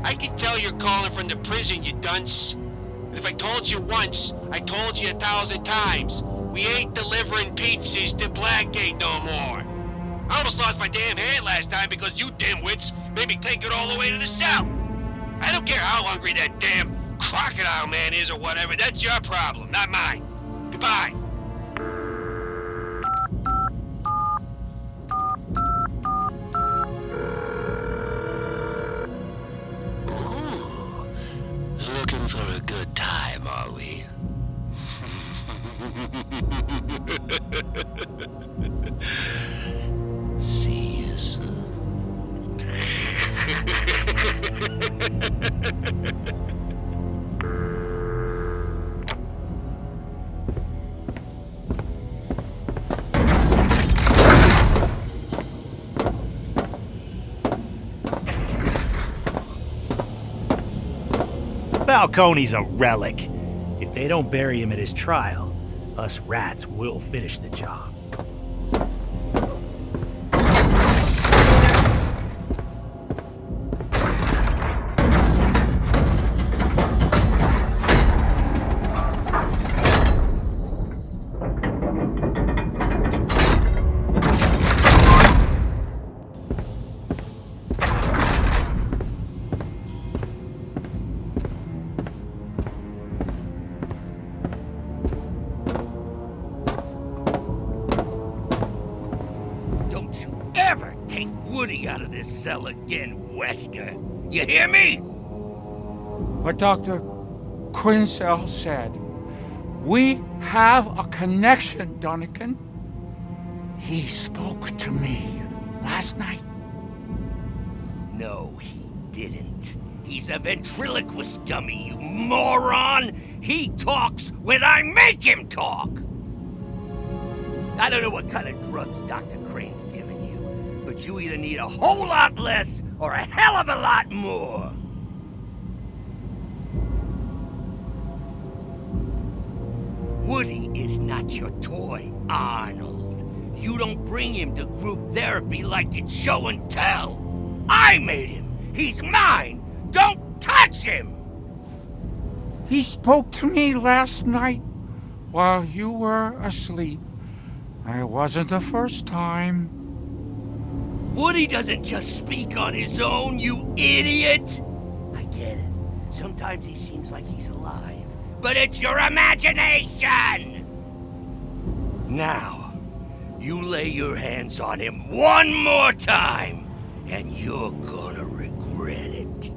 I can tell you're calling from the prison, you dunce. And if I told you once, I told you 1,000 times. We ain't delivering pizzas to Blackgate no more. I almost lost my damn hand last time because you dimwits made me take it all the way to the south. I don't care how hungry that damn crocodile man is or whatever. That's your problem, not mine. Goodbye. Ooh, looking for a good time, are we? See you soon. Falcone's a relic. If they don't bury him at his trial, us rats will finish the job. Out of this cell again, Wesker. You hear me? What Dr. Quinsell said. We have a connection, Donegan. He spoke to me last night. No, he didn't. He's a ventriloquist dummy, you moron! He talks when I make him talk! I don't know what kind of drugs Dr. Crane's giving you, but you either need a whole lot less or a hell of a lot more. Woody is not your toy, Arnold. You don't bring him to group therapy like it's show and tell. I made him. He's mine. Don't touch him! He spoke to me last night while you were asleep. It wasn't the first time. Woody doesn't just speak on his own, you idiot! I get it. Sometimes he seems like he's alive, but it's your imagination! Now, you lay your hands on him one more time, and you're gonna regret it.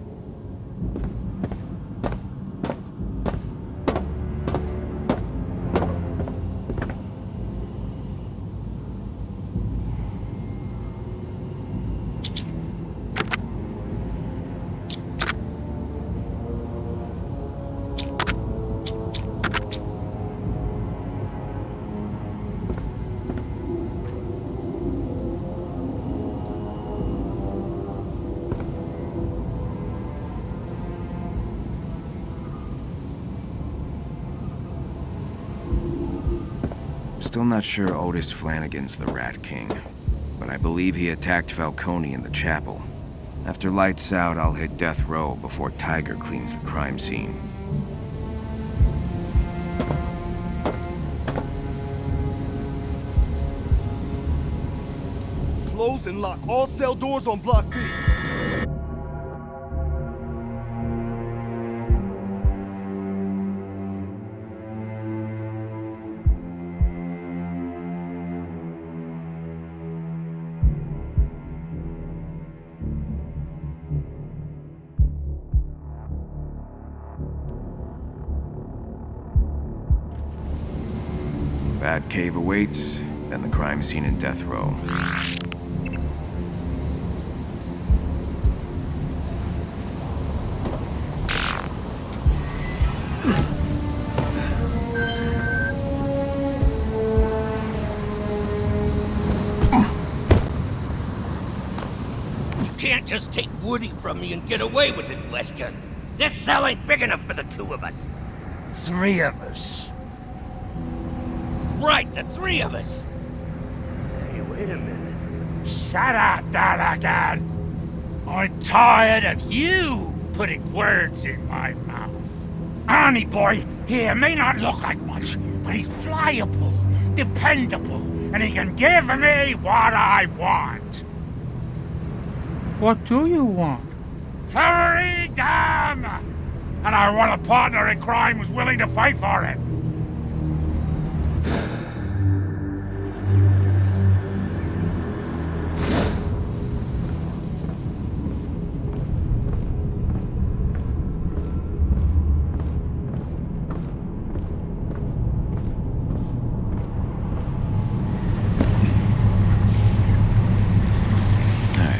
Still not sure Otis Flannegan's the Rat King, but I believe he attacked Falcone in the chapel. After lights out, I'll hit death row before Tiger cleans the crime scene. Close and lock all cell doors on Block B. Batcave awaits, then the crime scene in death row. You can't just take Woody from me and get away with it, Wesker. This cell ain't big enough for the two of us. 3 of us. Right, the 3 of us. Hey, wait a minute. Shut up, Donegan. I'm tired of you putting words in my mouth. Arnie boy here may not look like much, but he's pliable, dependable, and he can give me what I want. What do you want? Freedom! And I want a partner in crime who's willing to fight for it.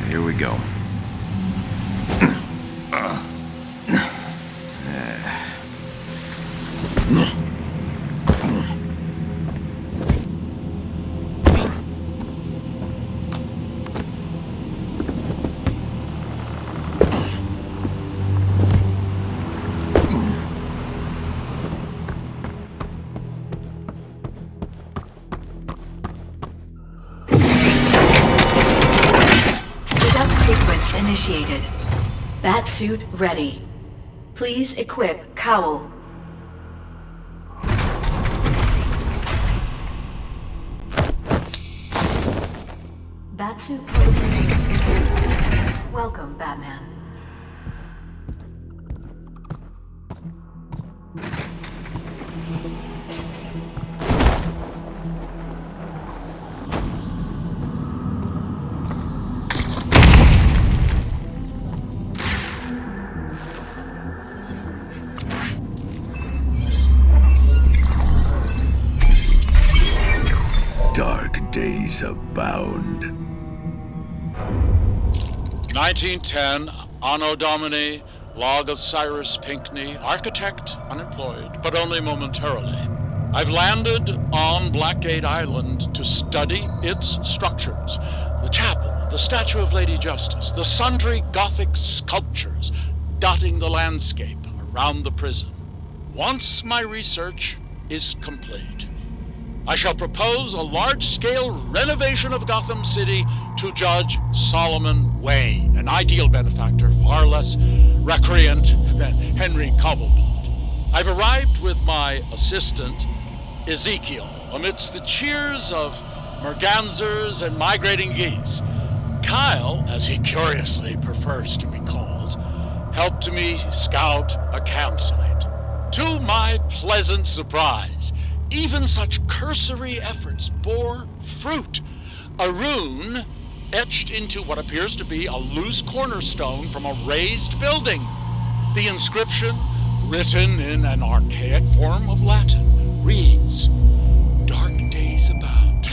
Here we go. Initiated. Batsuit ready. Please equip cowl. Batsuit capabilities. Welcome, Batman. Rumors abound. 1910, Anno Domini, log of Cyrus Pinckney, architect, unemployed, but only momentarily. I've landed on Blackgate Island to study its structures. The chapel, the statue of Lady Justice, the sundry Gothic sculptures dotting the landscape around the prison. Once my research is complete, I shall propose a large-scale renovation of Gotham City to Judge Solomon Wayne, an ideal benefactor, far less recreant than Henry Cobblepot. I've arrived with my assistant, Ezekiel, amidst the cheers of mergansers and migrating geese. Kyle, as he curiously prefers to be called, helped me scout a campsite. To my pleasant surprise, even such cursory efforts bore fruit. A rune etched into what appears to be a loose cornerstone from a raised building. The inscription, written in an archaic form of Latin, reads, "Dark days about."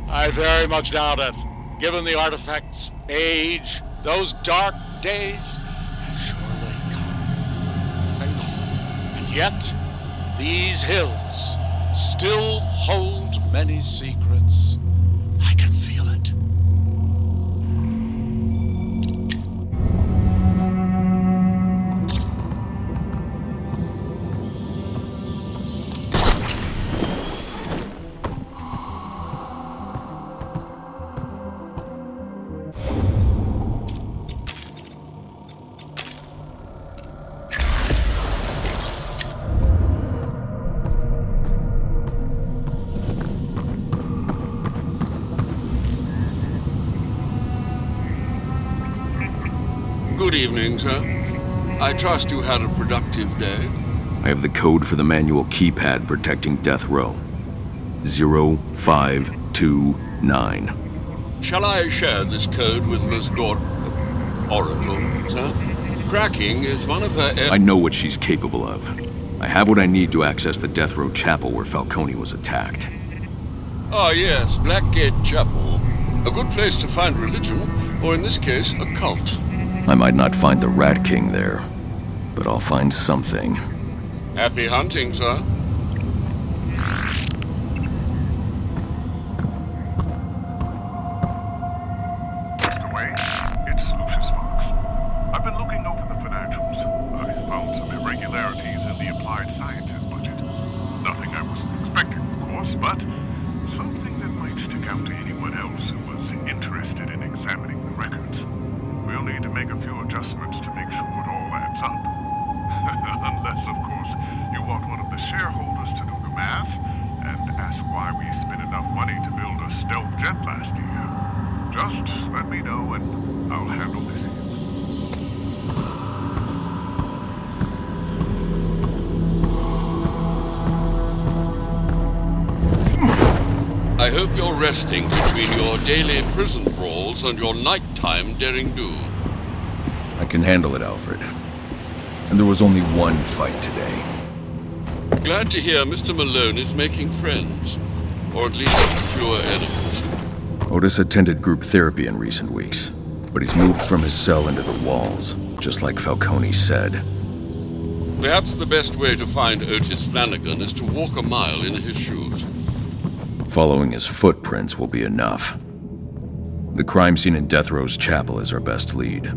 I very much doubt it. Given the artifact's age, those dark days have surely come and gone. And yet, these hills still hold many secrets. I can feel it. Good evening, sir. I trust you had a productive day. I have the code for the manual keypad protecting Death Row. 0529. Shall I share this code with Miss Oracle, sir? Cracking is one of her... I know what she's capable of. I have what I need to access the Death Row Chapel where Falcone was attacked. Ah, yes, Blackgate Chapel. A good place to find religion, or in this case, a cult. I might not find the Rat King there, but I'll find something. Happy hunting, sir. Mr. Wayne, it's Lucius Fox. I've been looking over the financials. I found some irregularities in the applied sciences budget. Nothing I wasn't expecting, of course, but something that might stick out to anyone else who was interested in examining the records. We'll need to make a few adjustments to make sure it all adds up. Unless, of course, you want one of the shareholders to do the math and ask why we spent enough money to build a stealth jet last year. Just let me know and I'll handle this. I hope you're resting between your daily prison brawls and your nighttime daring do. I can handle it, Alfred. And there was only one fight today. Glad to hear Mr. Malone is making friends. Or at least fewer enemies. Otis attended group therapy in recent weeks, but he's moved from his cell into the walls, just like Falcone said. Perhaps the best way to find Otis Flannegan is to walk a mile in his shoes. Following his footprints will be enough. The crime scene in Death Row's Chapel is our best lead.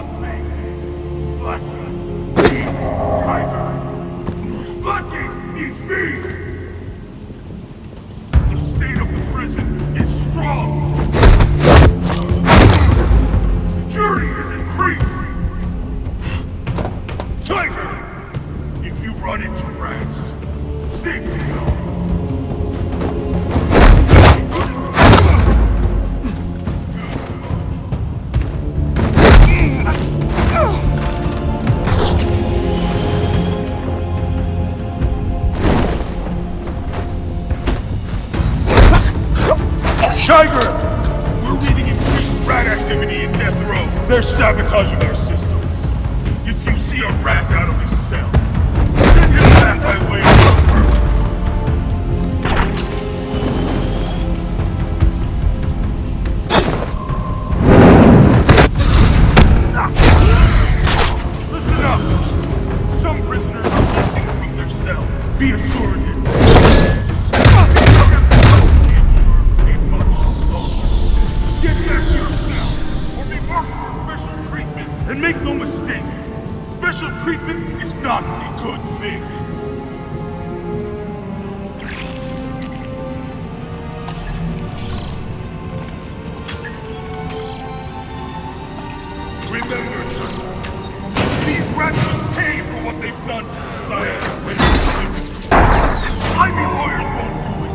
one thing. Blackie needs Tiger. Blackie needs me. The state of the prison is strong. Security is increased. Tiger, if you run into rats, save me. Tiger! We're reading increased rat activity in Death Row. They're sabotaging our systems. If you see a rat out of his cell, send him back by way of Rockford. Listen up! Some prisoners are missing from their cell. Be assured it. Get back to your cell, or be marked for special treatment. And make no mistake, special treatment is not a good thing. Remember, sir, these rats will pay for what they've done to society. Ivy lawyers won't do it.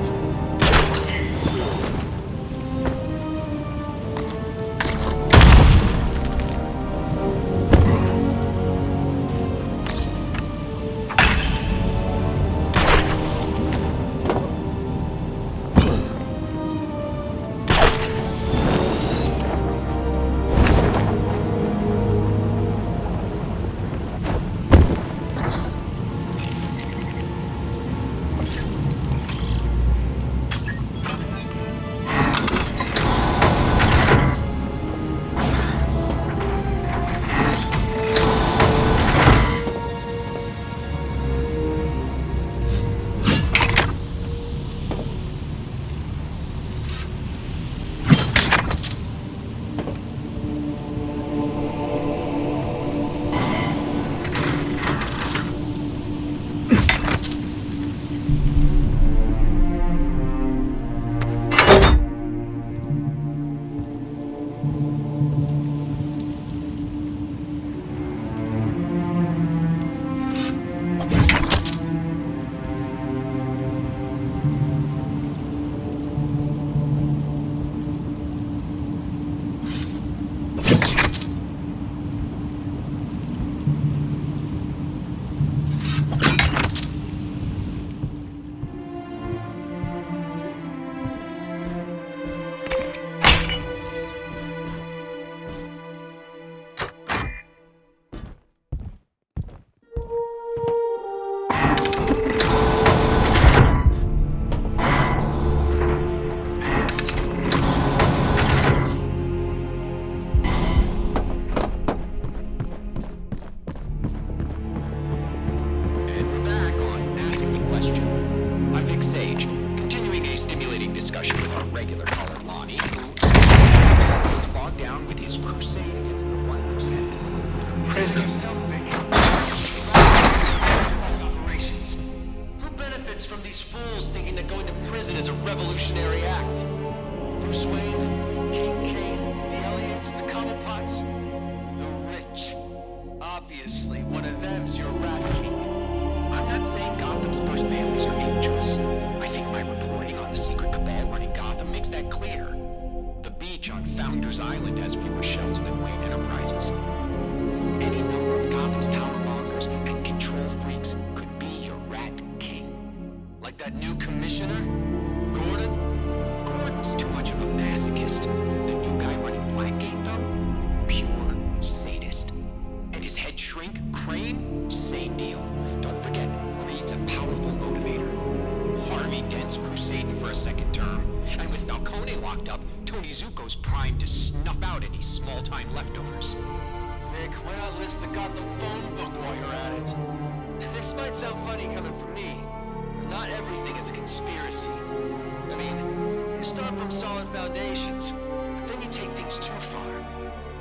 He will.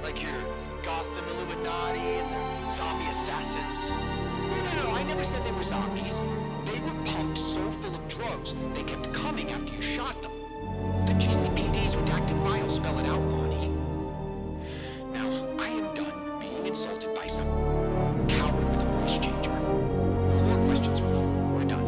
Like your Gotham Illuminati Illuminati and their zombie assassins. No, I never said they were zombies. They were punks so full of drugs, they kept coming after you shot them. The GCPD's redacted files spell it out, Lonnie. Now, I am done being insulted by some coward with a voice changer. No more questions from me. We're done.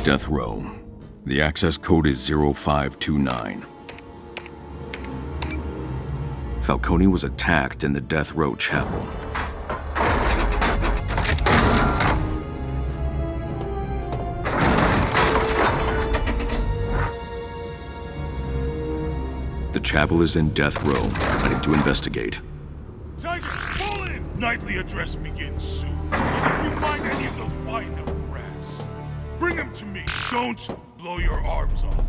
Death Row. The access code is 0529. Falcone was attacked in the Death Row Chapel. The chapel is in Death Row. I need to investigate. Tiger, fall in! Nightly address begins soon. If you find any of those wind-up rats, bring them to me. Don't blow your arms off.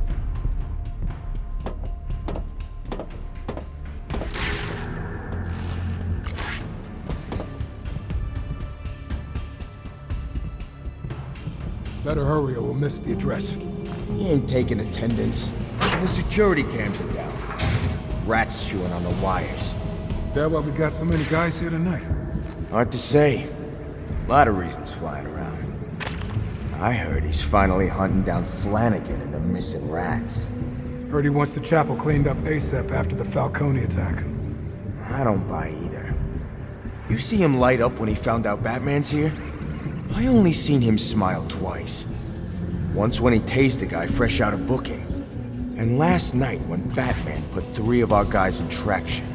Better hurry or we'll miss the address. He ain't taking attendance. The security cams are down. Rats chewing on the wires. That why we got so many guys here tonight? Hard to say. A lot of reasons flying around. I heard he's finally hunting down Flannegan and the missing rats. Heard he wants the chapel cleaned up ASAP after the Falcone attack. I don't buy either. You see him light up when he found out Batman's here? I only seen him smile twice. Once when he tased the guy fresh out of booking. And last night when Batman put 3 of our guys in traction.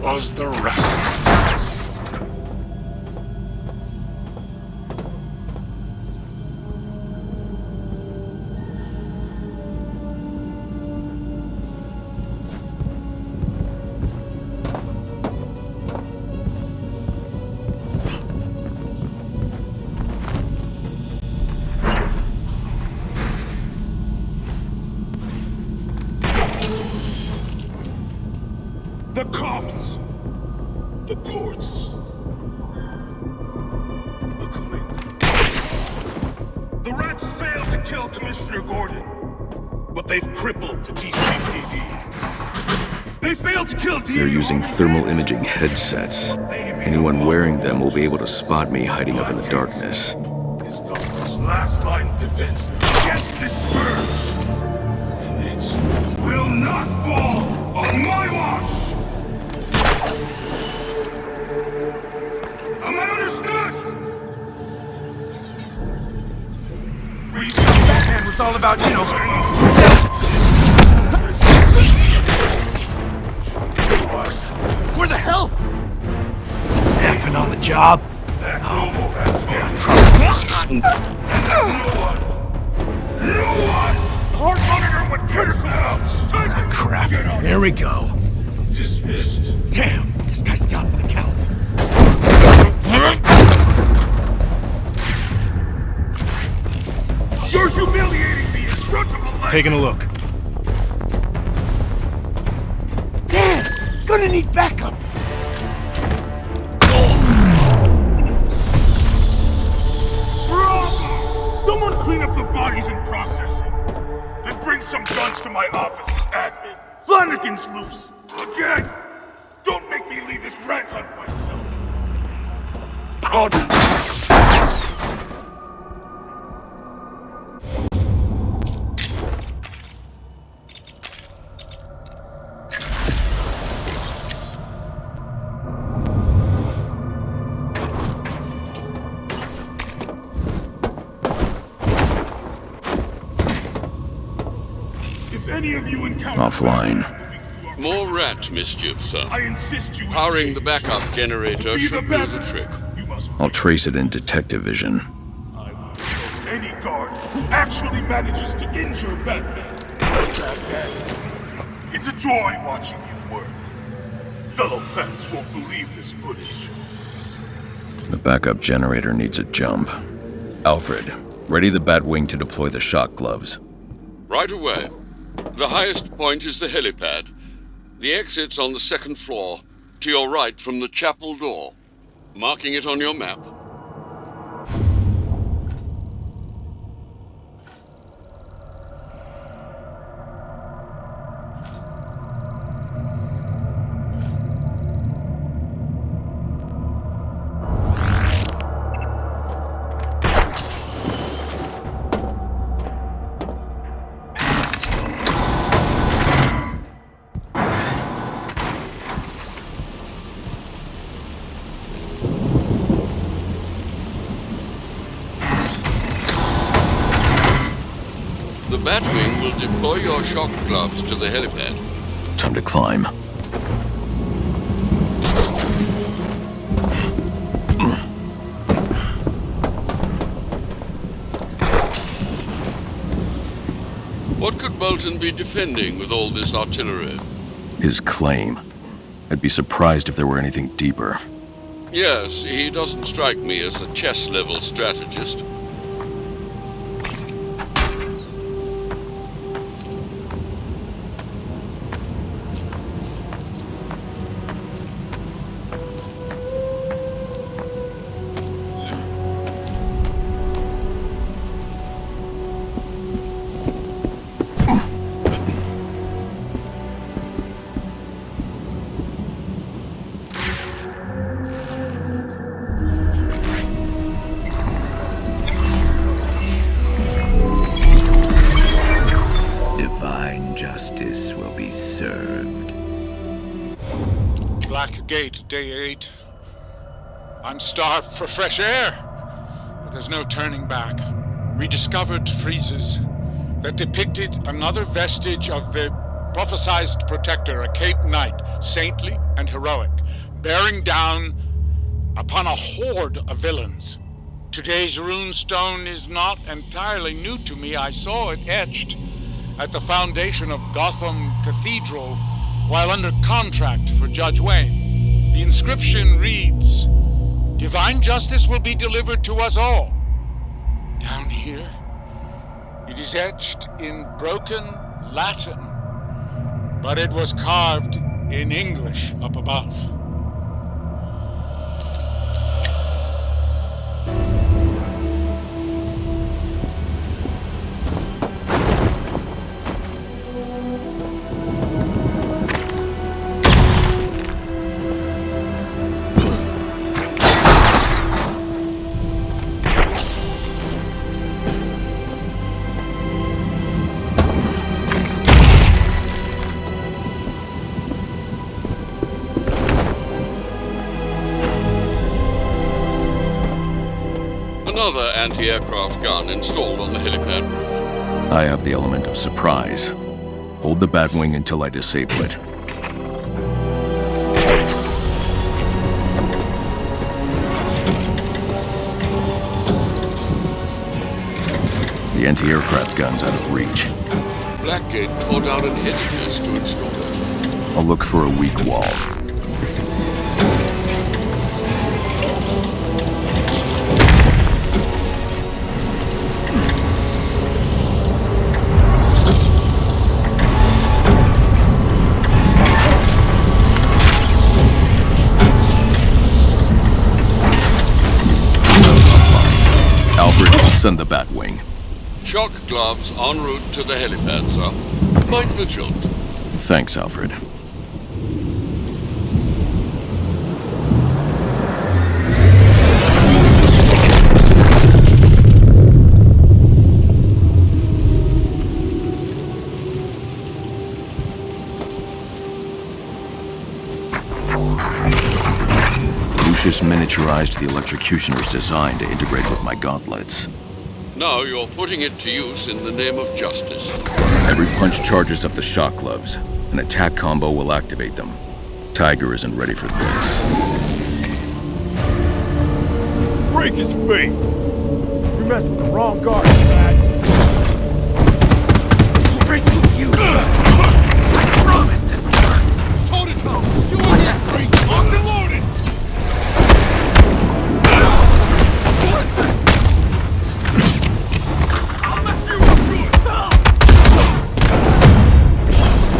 Was the rat. The cops! The courts! The clique! The rats failed to kill Commissioner Gordon, but they've crippled the GCPD. They failed to kill They're using thermal imaging headsets. Anyone wearing them will be able to spot me hiding up in the darkness. Last line of defense against this scourge. It will not fall on my watch! Am I understood? Batman was all about, Where the hell? Napping on the job? Heart monitor went critical. Ah, crap. Here we go. Dismissed. Damn, this guy's down for the count. You're humiliating me in front of a legend. Taking a look. Damn! Gonna need backup! Someone clean up the bodies in processing. Then bring some guns to my office as admin. Flannegan's loose. Again! Don't make me leave this rat hunt myself. any of you encounter Offline. More rat mischief, sir. I insist you Powering the backup generator Be the should do the best. trick. I'll trace it in detective vision. any guard who actually manages to injure Batman. It's a joy watching you work. Fellow pets won't believe this footage. The backup generator needs a jump. Alfred, ready the Batwing to deploy the shock gloves. Right away. The highest point is the helipad. The exit's on the second floor, to your right from the chapel door. Marking it on your map. The Batwing will deploy your shock gloves to the helipad. Time to climb. What could Bolton be defending with all this artillery? His claim. I'd be surprised if there were anything deeper. Yes, he doesn't strike me as a chess-level strategist. Justice will be served. Black Gate, Day 8. I'm starved for fresh air, but there's no turning back. Rediscovered friezes that depicted another vestige of the prophesized protector, a Cape Knight, saintly and heroic, bearing down upon a horde of villains. Today's runestone is not entirely new to me. I saw it etched at the foundation of Gotham Cathedral while under contract for Judge Wayne. The inscription reads, "Divine justice will be delivered to us all." Down here, it is etched in broken Latin, but it was carved in English up above. Another anti-aircraft gun installed on the helipad roof. I have the element of surprise. Hold the Batwing until I disable it. The anti-aircraft gun's out of reach. Blackgate tore down an hedge fence to install it. I'll look for a weak wall. Alfred, send the Batwing. Shock gloves en route to the helipad, sir. Mind vigilant. Thanks, Alfred. Lucius miniaturized the electrocutioner's design to integrate with my gauntlets. Now you're putting it to use in the name of justice. Every punch charges up the shock gloves. An attack combo will activate them. Tiger isn't ready for this. Break his face! You messed with the wrong guard, lad. Break you! I promise this works! Toe-to-toe! You want that freak? Locked and loaded! I'll mess you up good!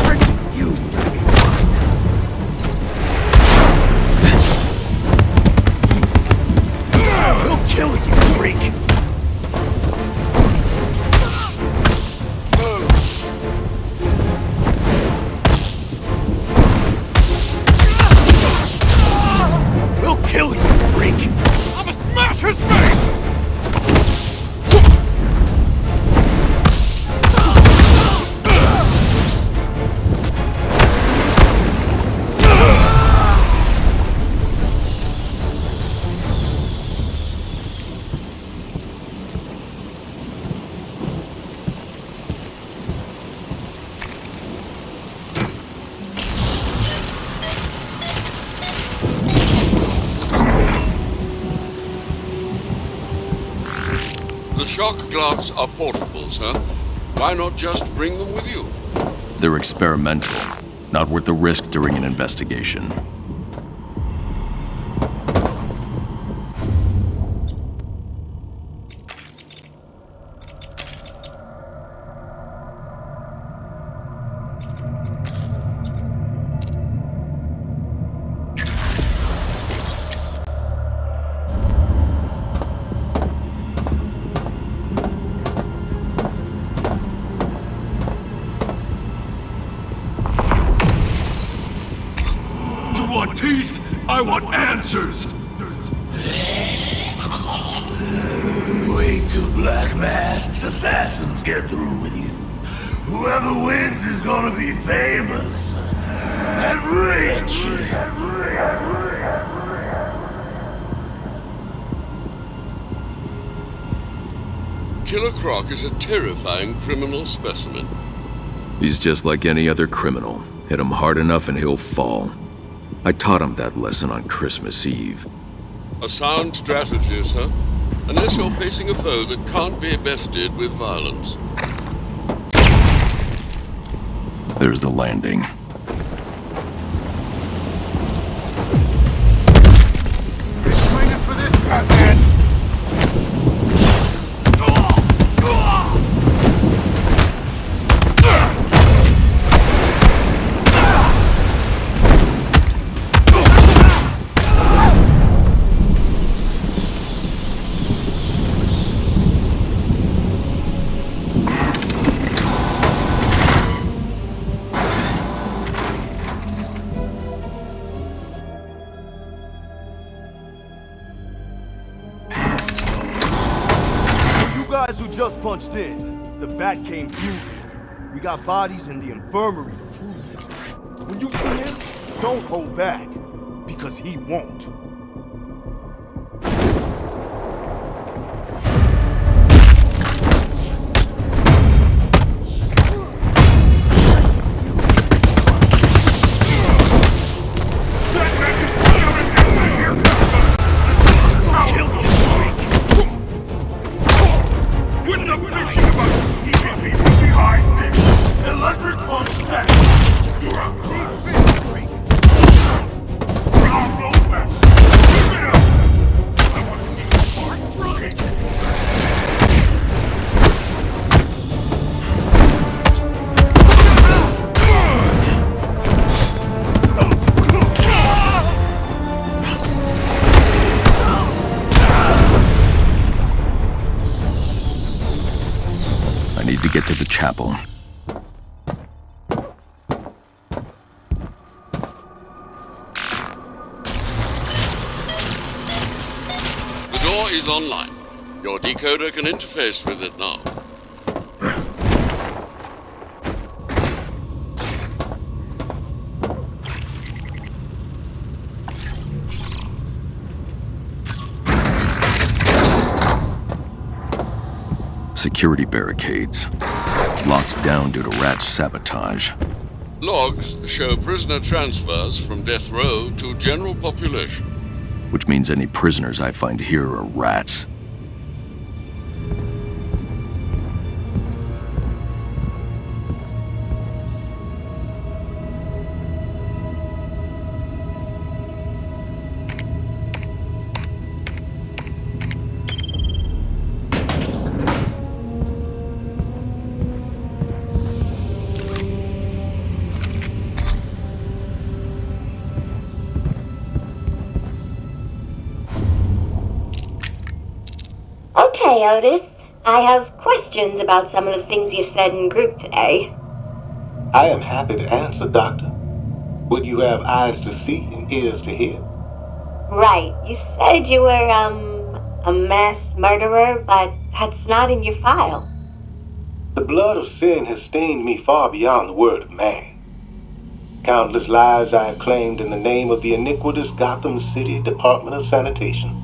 Break you, baby! We'll kill you, freak! We'll kill you, freak! I'ma smash his face! The shock gloves are portables, huh? Why not just bring them with you? They're experimental, not worth the risk during an investigation. Teeth, I want answers! Wait till Black Mask's assassins get through with you. Whoever wins is gonna be famous and rich! Killer Croc is a terrifying criminal specimen. He's just like any other criminal. Hit him hard enough and he'll fall. I taught him that lesson on Christmas Eve. A sound strategist, huh? Unless you're facing a foe that can't be bested with violence. There's the landing. You're swinging for this, Batman! Guys who just punched in, the bat came through here. We got bodies in the infirmary to prove it. When you see him, don't hold back, because he won't. Get to the chapel. The door is online. Your decoder can interface with it now. security barricades. Locked down due to Rat's sabotage. Logs show prisoner transfers from death row to general population. Which means any prisoners I find here are rats. Okay, Otis. I have questions about some of the things you said in group today. I am happy to answer, Doctor. Would you have eyes to see and ears to hear? Right. You said you were, a mass murderer, but that's not in your file. The blood of sin has stained me far beyond the word of man. Countless lives I have claimed in the name of the iniquitous Gotham City Department of Sanitation.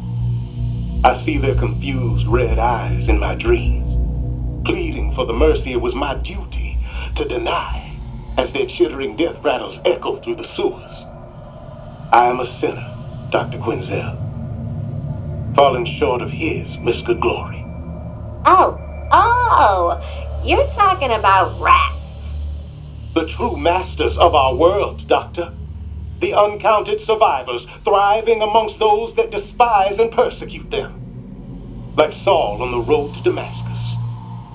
I see their confused red eyes in my dreams, pleading for the mercy it was my duty to deny as their chittering death rattles echo through the sewers. I am a sinner, Dr. Quinzel, falling short of his misgood glory. Oh, you're talking about rats. The true masters of our world, Doctor. The uncounted survivors thriving amongst those that despise and persecute them. Like Saul on the road to Damascus.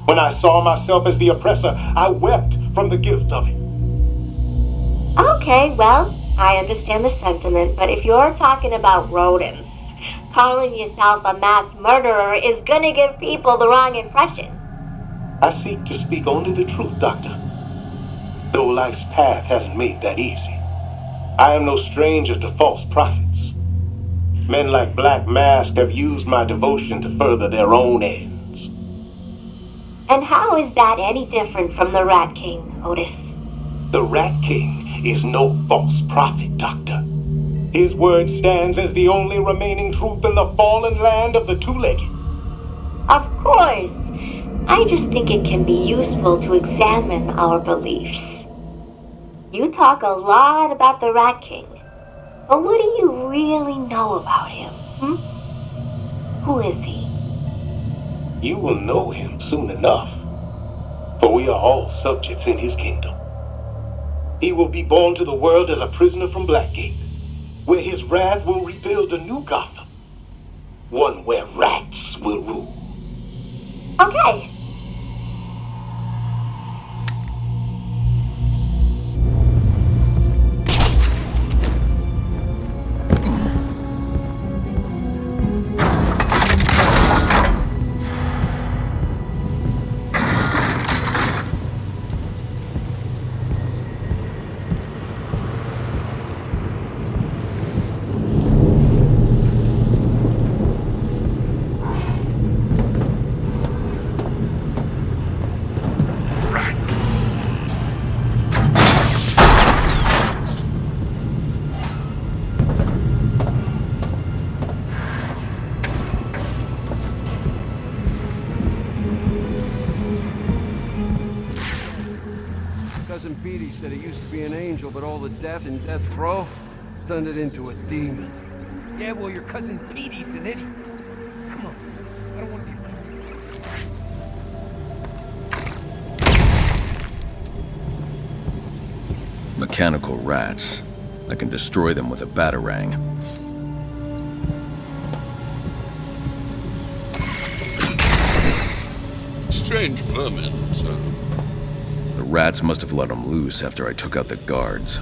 When I saw myself as the oppressor, I wept from the guilt of it. Okay, well, I understand the sentiment, but if you're talking about rodents, calling yourself a mass murderer is gonna give people the wrong impression. I seek to speak only the truth, Doctor. Though life's path hasn't made that easy. I am no stranger to false prophets. Men like Black Mask have used my devotion to further their own ends. And how is that any different from the Rat King, Otis? The Rat King is no false prophet, Doctor. His word stands as the only remaining truth in the fallen land of the two-legged. Of course. I just think it can be useful to examine our beliefs. You talk a lot about the Rat King, but what do you really know about him? Who is he? You will know him soon enough, for we are all subjects in his kingdom. He will be born to the world as a prisoner from Blackgate, where his wrath will rebuild a new Gotham, one where rats will rule. Okay. Said he used to be an angel, but all the death in death row turned it into a demon. Yeah, well, your cousin Petey's an idiot. Come on, I don't want to be late. Mechanical rats. I can destroy them with a batarang. Strange vermin, sir. The rats must have let them loose after I took out the guards.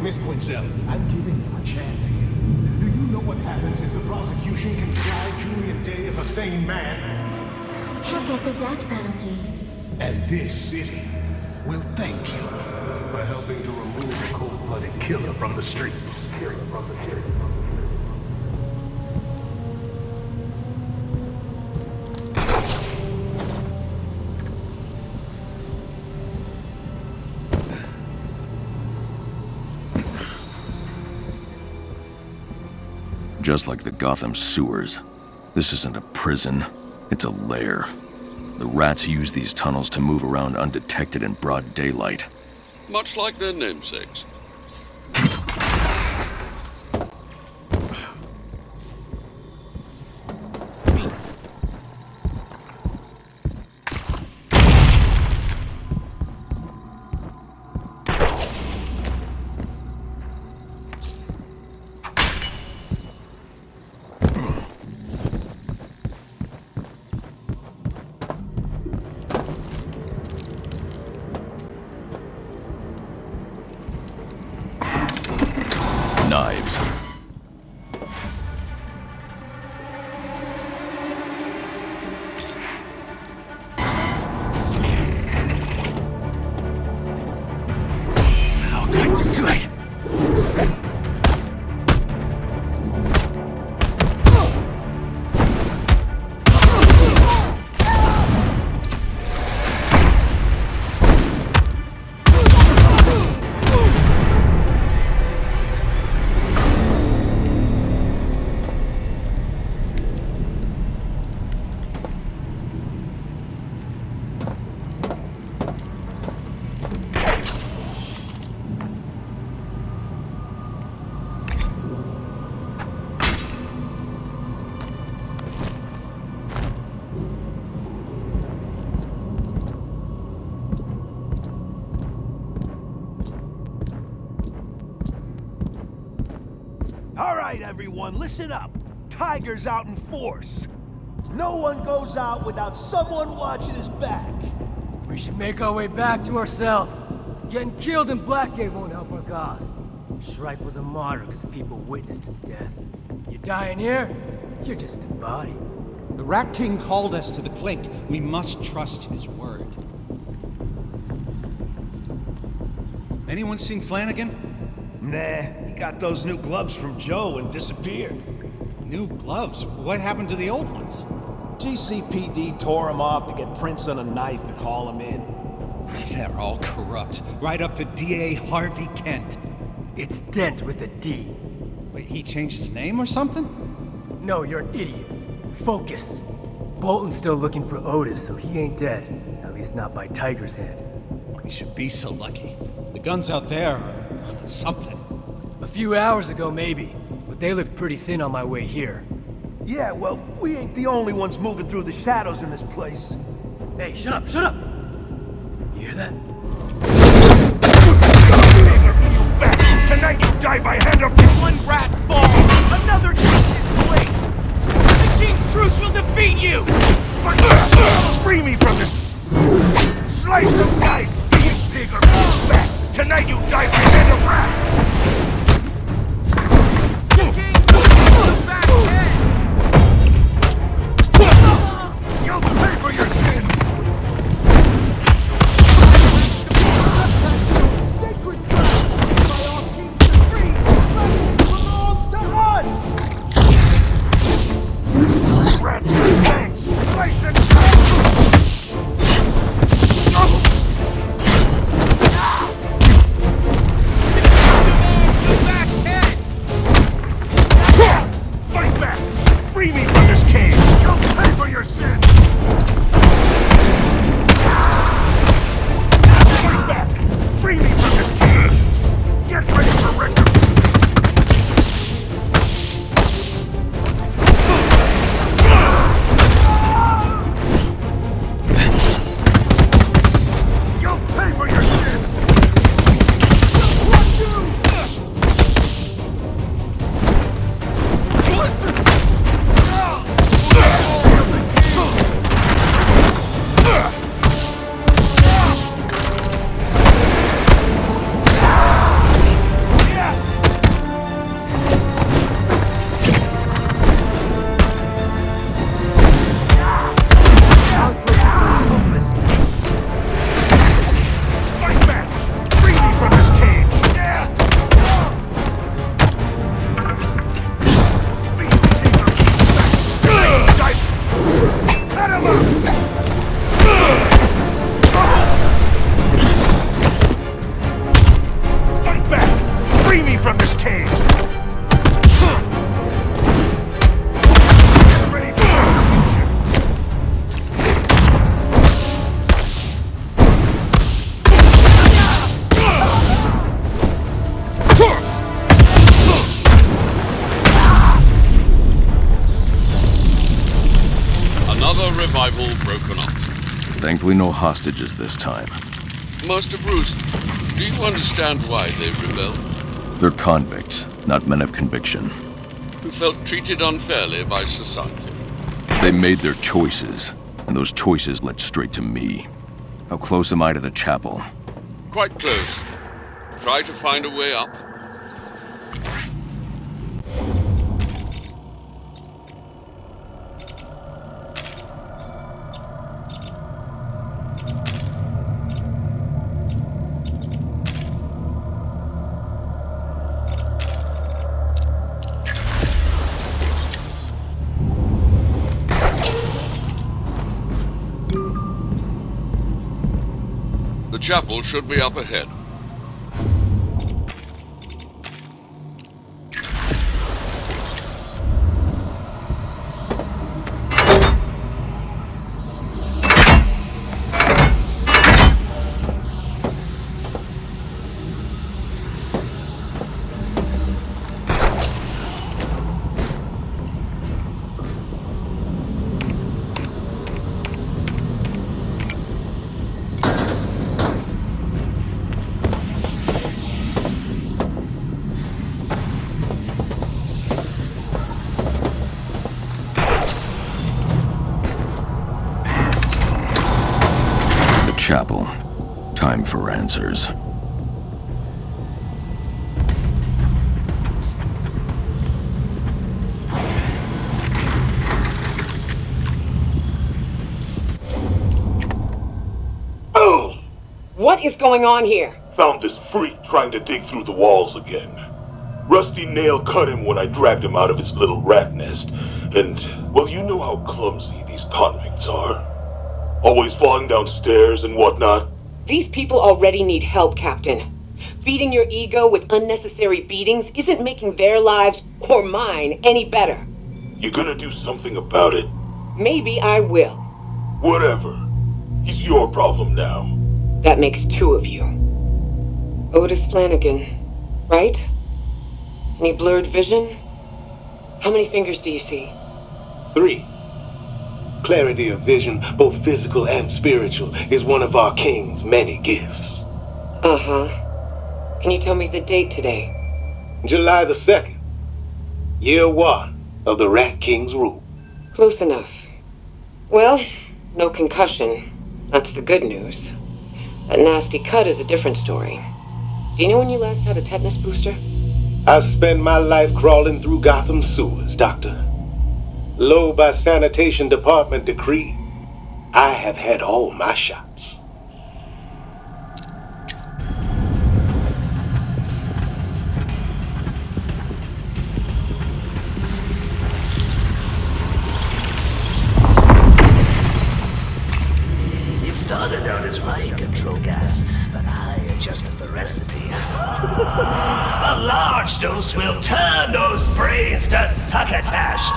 Miss Quinzel, I'm giving you a chance here. Do you know what happens if the prosecution can try Julian Day as a sane man? He'll get the death penalty. And this city will thank you for helping to remove a cold-blooded killer from the streets. just like the Gotham sewers. This isn't a prison, it's a lair. The rats use these tunnels to move around undetected in broad daylight. Much like their namesakes. Knives. All kinds of good. All right, everyone, listen up. Tiger's out in force. No one goes out without someone watching his back. We should make our way back to our cells. Getting killed in Blackgate won't help our cause. Shrike was a martyr because people witnessed his death. You dying here, you're just a body. The Rat King called us to the clink. We must trust his word. Anyone seen Flannegan? Nah, he got those new gloves from Joe and disappeared. New gloves? What happened to the old ones? GCPD tore them off to get prints on a knife and haul them in. They're all corrupt. Right up to DA Harvey Kent. It's Dent with a D. Wait, he changed his name or something? No, you're an idiot. Focus. Bolton's still looking for Otis, so he ain't dead. At least not by Tiger's hand. We should be so lucky. The guns out there are something. A few hours ago, maybe. But they looked pretty thin on my way here. Yeah, well, we ain't the only ones moving through the shadows in this place. Hey, shut up, shut up! You hear that? Tonight you die by hand of one rat fall! Another justice place! The King's truth will defeat you! Free me from this! Slice them nice! You pig or back! Tonight you die by hand of rat! The King's back head! You'll pay for your sins! Thankfully no hostages this time. Master Bruce, do you understand why they rebel? They're convicts, not men of conviction. Who felt treated unfairly by society. They made their choices, and those choices led straight to me. How close am I to the chapel? Quite close. Try to find a way up. The chapel should be up ahead. Chapel. Time for answers. Oh! What is going on here? Found this freak trying to dig through the walls again. Rusty Nail cut him when I dragged him out of his little rat nest. And, well, you know how clumsy these convicts are. Always falling downstairs and whatnot. These people already need help, Captain. Feeding your ego with unnecessary beatings isn't making their lives, or mine, any better. You gonna do something about it? Maybe I will. Whatever. He's your problem now. That makes two of you. Otis Flannegan, right? Any blurred vision? How many fingers do you see? 3. Clarity of vision, both physical and spiritual, is one of our king's many gifts. Uh-huh. Can you tell me the date today? July the 2nd. Year 1 of the Rat King's rule. Close enough. Well, no concussion. That's the good news. That nasty cut is a different story. Do you know when you last had a tetanus booster? I've spent my life crawling through Gotham's sewers, Doctor. Lo, by sanitation department decree, I have had all my shots. It started out as riot control gas, but I adjusted the recipe. A large dose will turn those brains to succotash.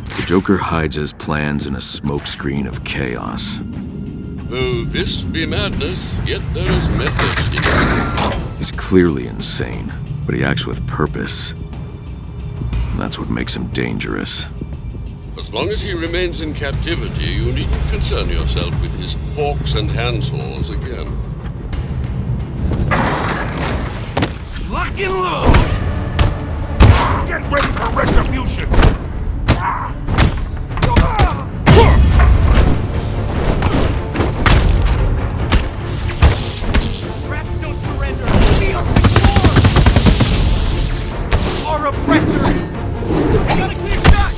The Joker hides his plans in a smokescreen of chaos. Though this be madness, yet there is method in it. He's clearly insane, but he acts with purpose. And that's what makes him dangerous. As long as he remains in captivity, you needn't concern yourself with his forks and handsaws again. Lock and load! Get ready for retribution! Rats don't surrender! We are victorious! Our oppressors! Got a clear shot!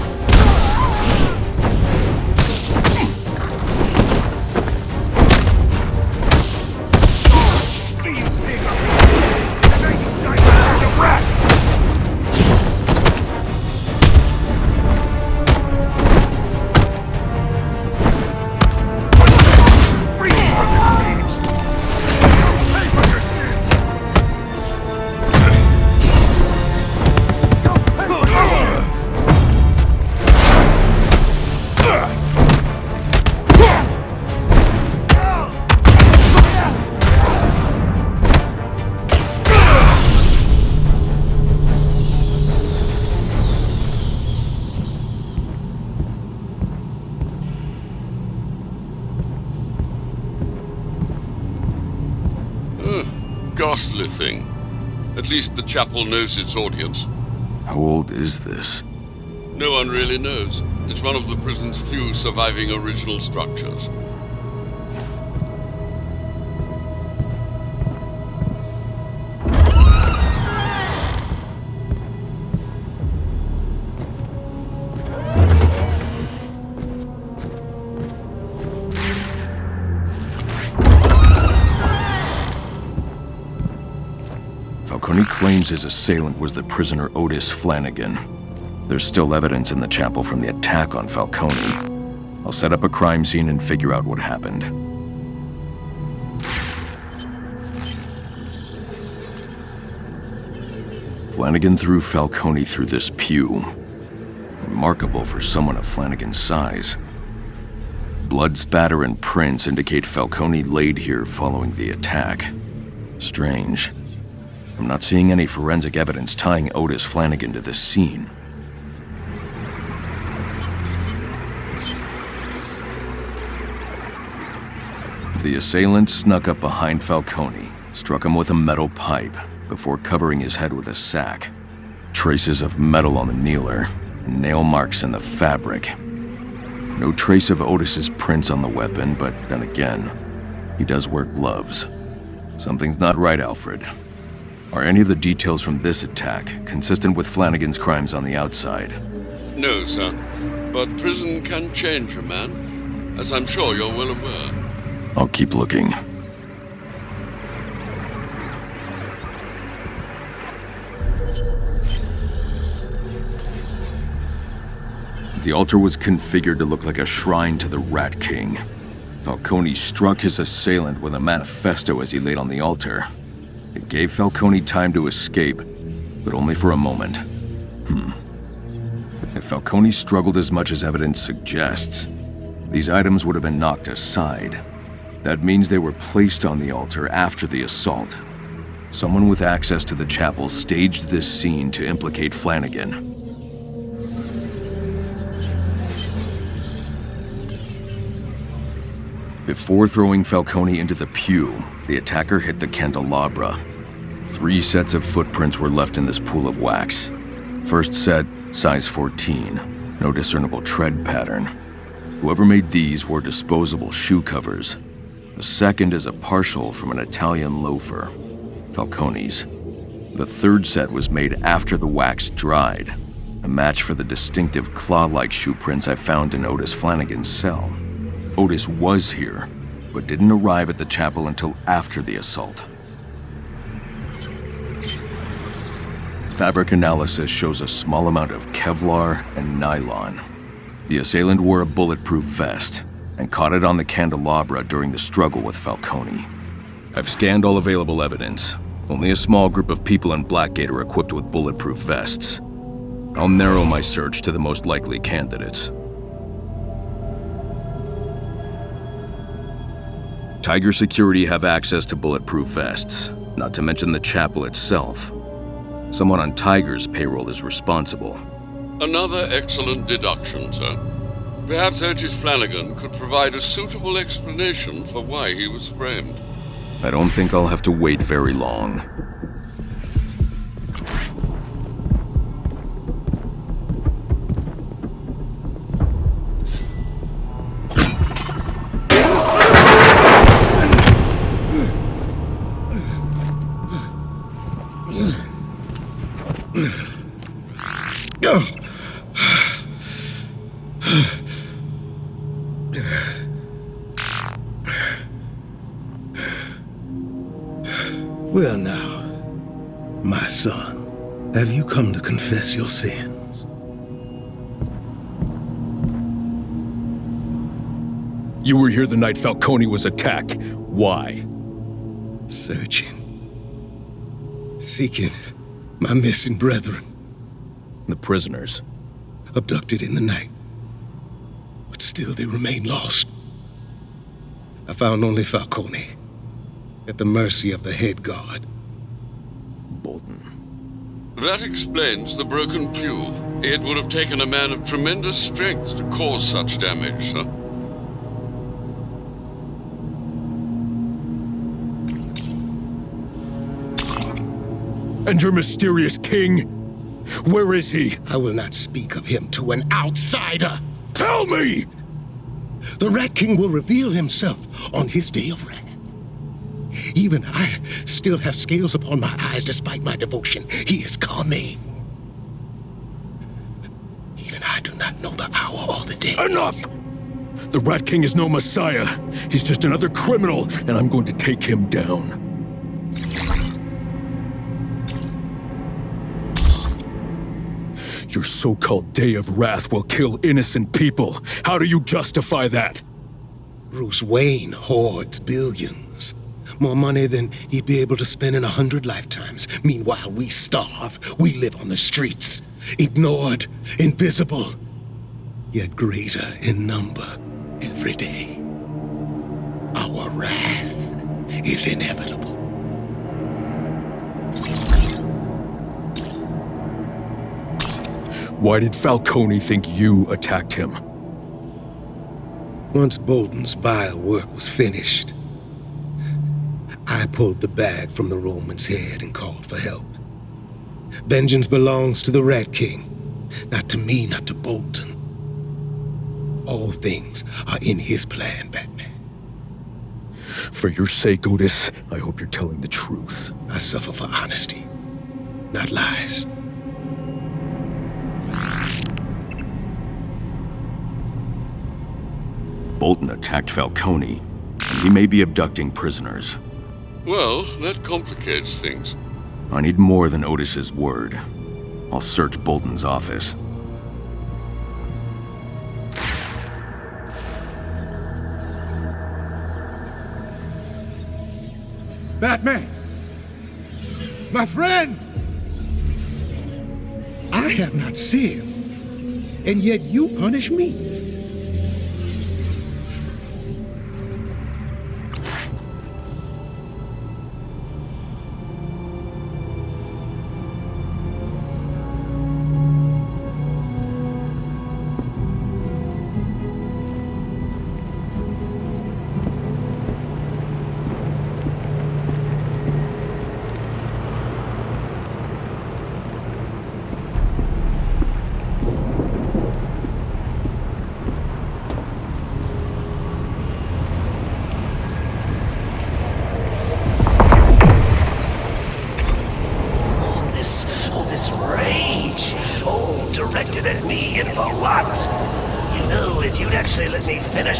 ghastly thing. At least the chapel knows its audience. How old is this? No one really knows. It's one of the prison's few surviving original structures. Falcone claims his assailant was the prisoner Otis Flannegan. There's still evidence in the chapel from the attack on Falcone. I'll set up a crime scene and figure out what happened. Flannegan threw Falcone through this pew. Remarkable for someone of Flannegan's size. Blood spatter and prints indicate Falcone laid here following the attack. Strange. I'm not seeing any forensic evidence tying Otis Flannegan to this scene. The assailant snuck up behind Falcone, struck him with a metal pipe, before covering his head with a sack. Traces of metal on the kneeler, and nail marks in the fabric. No trace of Otis's prints on the weapon, but then again, he does wear gloves. Something's not right, Alfred. Are any of the details from this attack consistent with Flannegan's crimes on the outside? No, sir. But prison can change a man, as I'm sure you're well aware. I'll keep looking. The altar was configured to look like a shrine to the Rat King. Falcone struck his assailant with a manifesto as he laid on the altar. It gave Falcone time to escape, but only for a moment. If Falcone struggled as much as evidence suggests, these items would have been knocked aside. That means they were placed on the altar after the assault. Someone with access to the chapel staged this scene to implicate Flannegan. Before throwing Falcone into the pew, the attacker hit the candelabra. 3 sets of footprints were left in this pool of wax. First set, size 14, no discernible tread pattern. Whoever made these wore disposable shoe covers. The second is a partial from an Italian loafer, Falcone's. The third set was made after the wax dried, a match for the distinctive claw-like shoe prints I found in Otis Flannegan's cell. Otis was here, but didn't arrive at the chapel until after the assault. Fabric analysis shows a small amount of Kevlar and nylon. The assailant wore a bulletproof vest and caught it on the candelabra during the struggle with Falcone. I've scanned all available evidence. Only a small group of people in Blackgate are equipped with bulletproof vests. I'll narrow my search to the most likely candidates. Tiger Security have access to bulletproof vests, not to mention the chapel itself. Someone on Tiger's payroll is responsible. Another excellent deduction, sir. Perhaps Otis Flannegan could provide a suitable explanation for why he was framed. I don't think I'll have to wait very long. Well now, my son, have you come to confess your sins? You were here the night Falcone was attacked. Why? Searching. Seeking my missing brethren. The prisoners. Abducted in the night. But still they remain lost. I found only Falcone. At the mercy of the head guard. Bolton. That explains the broken pew. It would have taken a man of tremendous strength to cause such damage, sir. And your mysterious king? Where is he? I will not speak of him to an outsider. Tell me! The Rat King will reveal himself on his day of wrath. Even I still have scales upon my eyes despite my devotion. He is coming. Even I do not know the hour or the day. Enough! The Rat King is no messiah. He's just another criminal, and I'm going to take him down. Your so-called Day of Wrath will kill innocent people. How do you justify that? Bruce Wayne hoards billions. More money than he'd be able to spend in 100 lifetimes. Meanwhile, we starve. We live on the streets. Ignored, invisible, yet greater in number every day. Our wrath is inevitable. Why did Falcone think you attacked him? Once Bolton's vile work was finished, I pulled the bag from the Roman's head and called for help. Vengeance belongs to the Rat King, not to me, not to Bolton. All things are in his plan, Batman. For your sake, Otis, I hope you're telling the truth. I suffer for honesty, not lies. Bolton attacked Falcone, and he may be abducting prisoners. Well, that complicates things. I need more than Otis's word. I'll search Bolton's office. Batman! My friend! I have not sinned, and yet you punish me.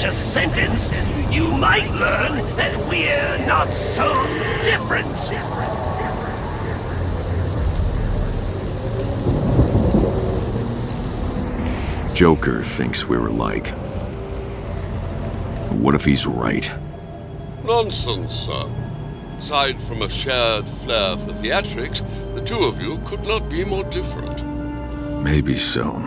Sentence, you might learn that we're not so different. Joker thinks we're alike. What if he's right? Nonsense, sir. Aside from a shared flair for theatrics, the two of you could not be more different. Maybe so.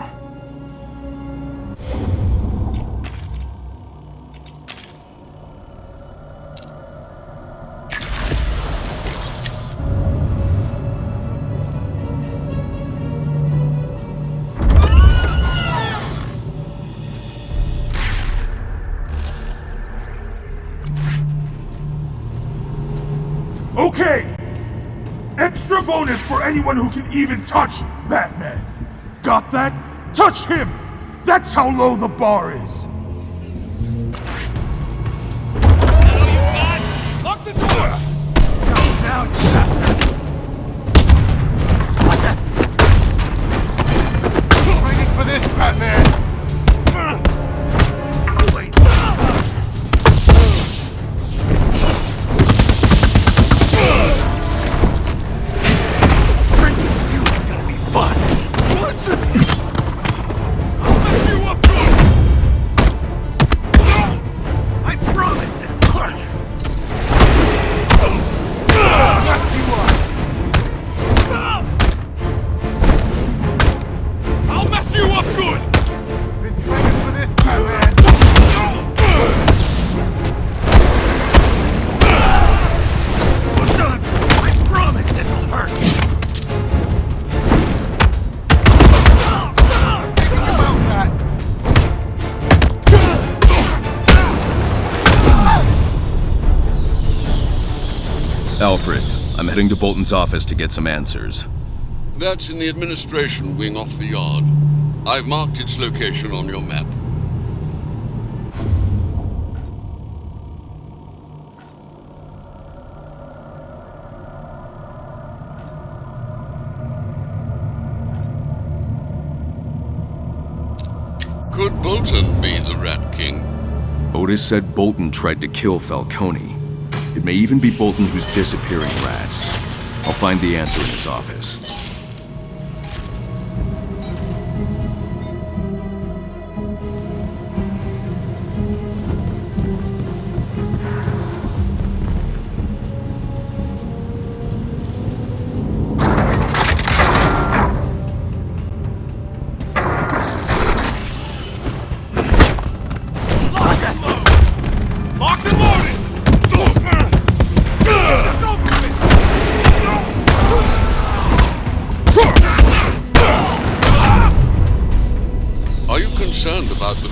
Okay! Extra bonus for anyone who can even touch Batman. Got that? Touch him! That's how low the bar is. Lock the door! Now, Waiting for this, Batman! I'll mess you up good! heading to Bolton's office to get some answers. That's in the administration wing off the yard. I've marked its location on your map. Could Bolton be the Rat King? Otis said Bolton tried to kill Falcone. It may even be Bolton who's disappearing rats. I'll find the answer in his office.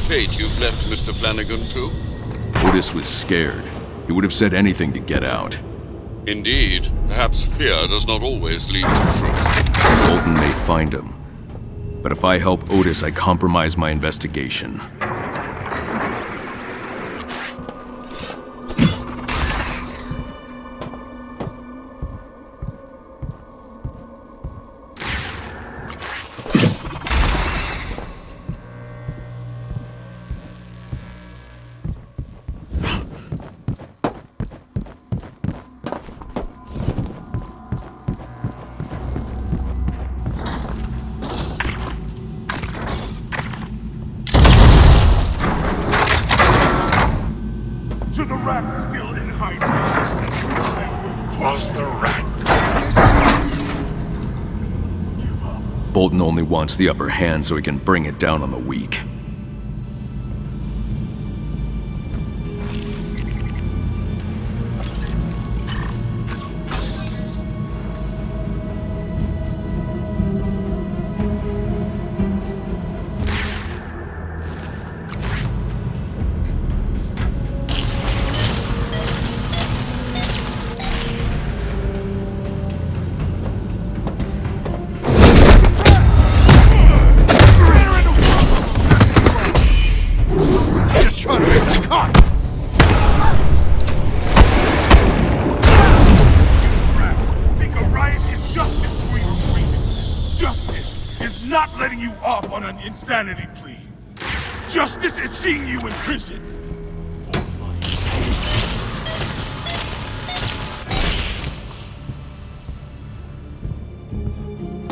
Fate you've left Mr. Flannegan to? Otis was scared. He would have said anything to get out. Indeed. Perhaps fear does not always lead to truth. Bolton may find him. But if I help Otis, I compromise my investigation. Bolton only wants the upper hand so he can bring it down on the weak. Insanity plea. Justice is seeing you in prison.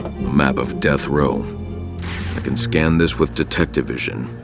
A map of Death Row. I can scan this with detective vision.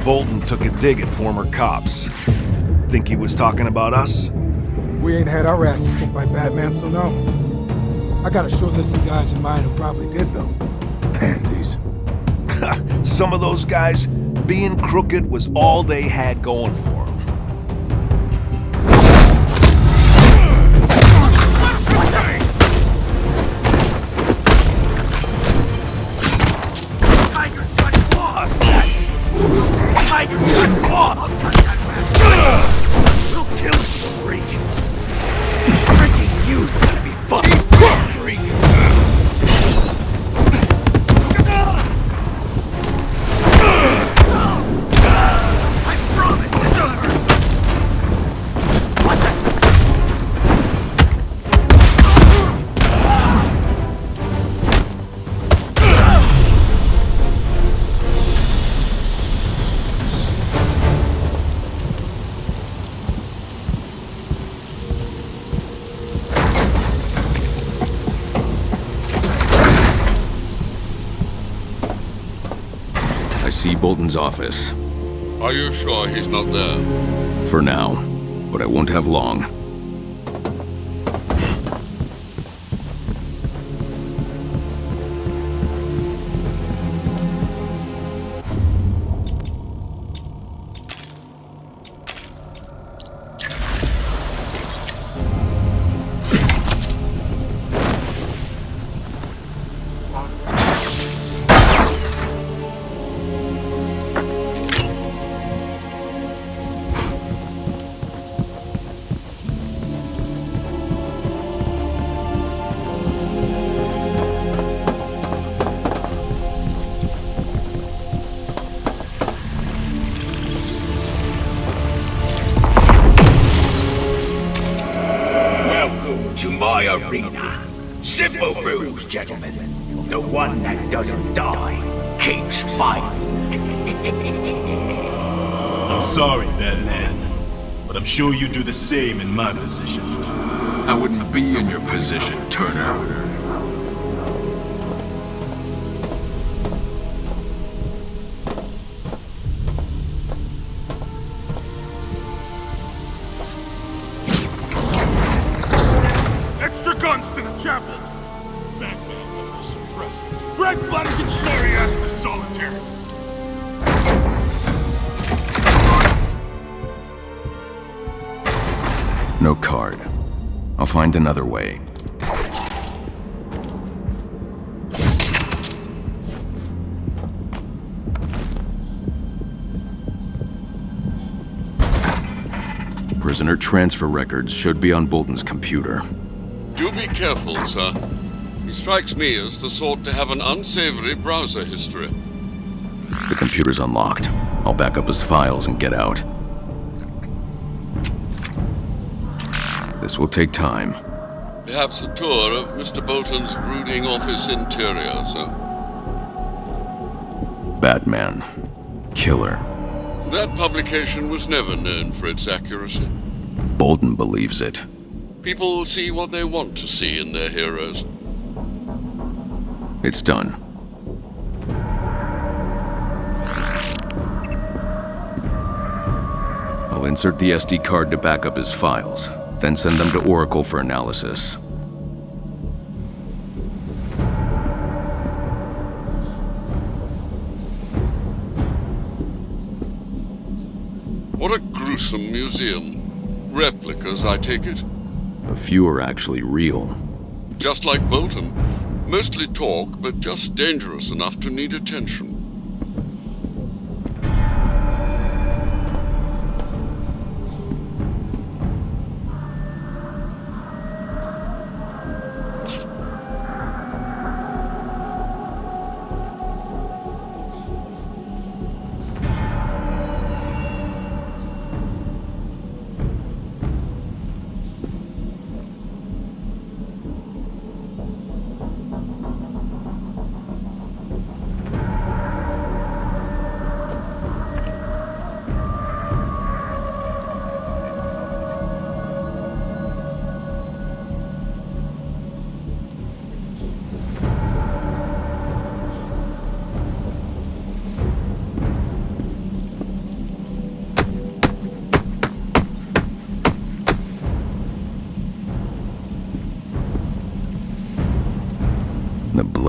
Bolton took a dig at former cops. Think he was talking about us? We ain't had our asses kicked by Batman, so no. I got a short list of guys in mind who probably did, though. Pansies. Some of those guys, being crooked was all they had going for them. Tiger's got claws! Tiger's got claws! I'll touch that bastard! We'll kill this freak! Freaking you's gonna be fucking freak! I promise this'll hurt! What the? I see Bolton's office. Are you sure he's not there? For now, but I won't have long. To my arena. Simple rules, gentlemen. The one that doesn't die keeps fighting. I'm sorry, Batman, but I'm sure you do the same in my position. I wouldn't be in your position, Turner. Extra guns to the chapel! Batman never suppressed. Drag Flannegan's sorry ass to solitary. No card. I'll find another way. Prisoner transfer records should be on Bolton's computer. Do be careful, sir. He strikes me as the sort to have an unsavory browser history. The computer's unlocked. I'll back up his files and get out. This will take time. Perhaps a tour of Mr. Bolton's brooding office interior, sir. Batman. Killer. That publication was never known for its accuracy. Bolton believes it. People see what they want to see in their heroes. It's done. I'll insert the SD card to back up his files, then send them to Oracle for analysis. What a gruesome museum. Replicas, I take it? A few are actually real. Just like Bolton. Mostly talk, but just dangerous enough to need attention.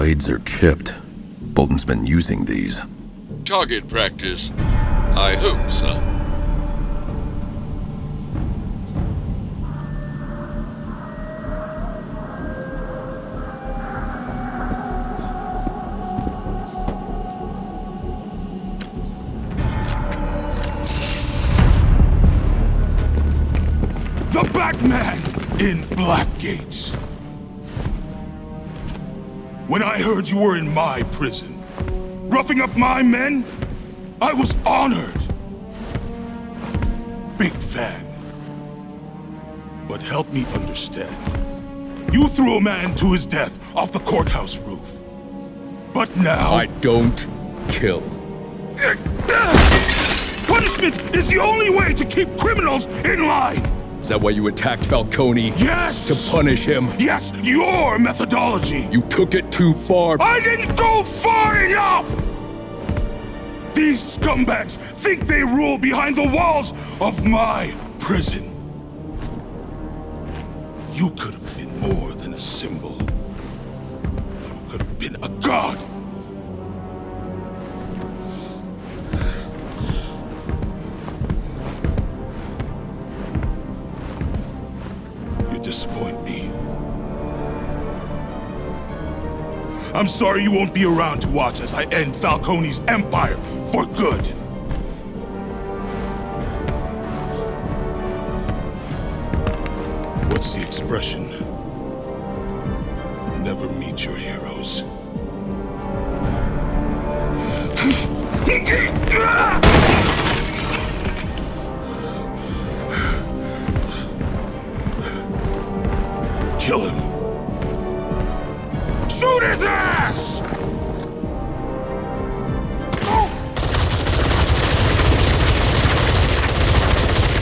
blades are chipped. Bolton's been using these. Target practice. I hope, sir. The Batman in Blackgates. When I heard you were in my prison, roughing up my men, I was honored. Big fan. But help me understand. You threw a man to his death off the courthouse roof. But now... I don't kill. Punishment is the only way to keep criminals in line! Is that why you attacked Falcone? Yes! To punish him? Yes, your methodology! You took it too far. I didn't go far enough! These scumbags think they rule behind the walls of my prison. You could have been more than a symbol. You could have been a god. You disappoint me. I'm sorry you won't be around to watch as I end Falcone's empire for good. What's the expression? Never meet your heroes. Kill him. Shoot his ass!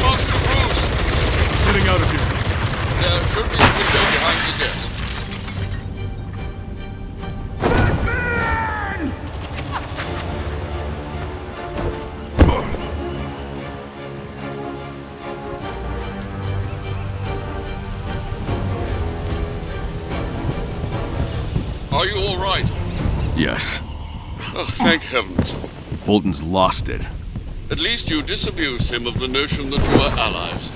Master Bruce! Getting out of here. There should be a window behind the desk. Are you all right? Yes. Oh, thank heavens. Bolton's lost it. At least you disabused him of the notion that you are allies.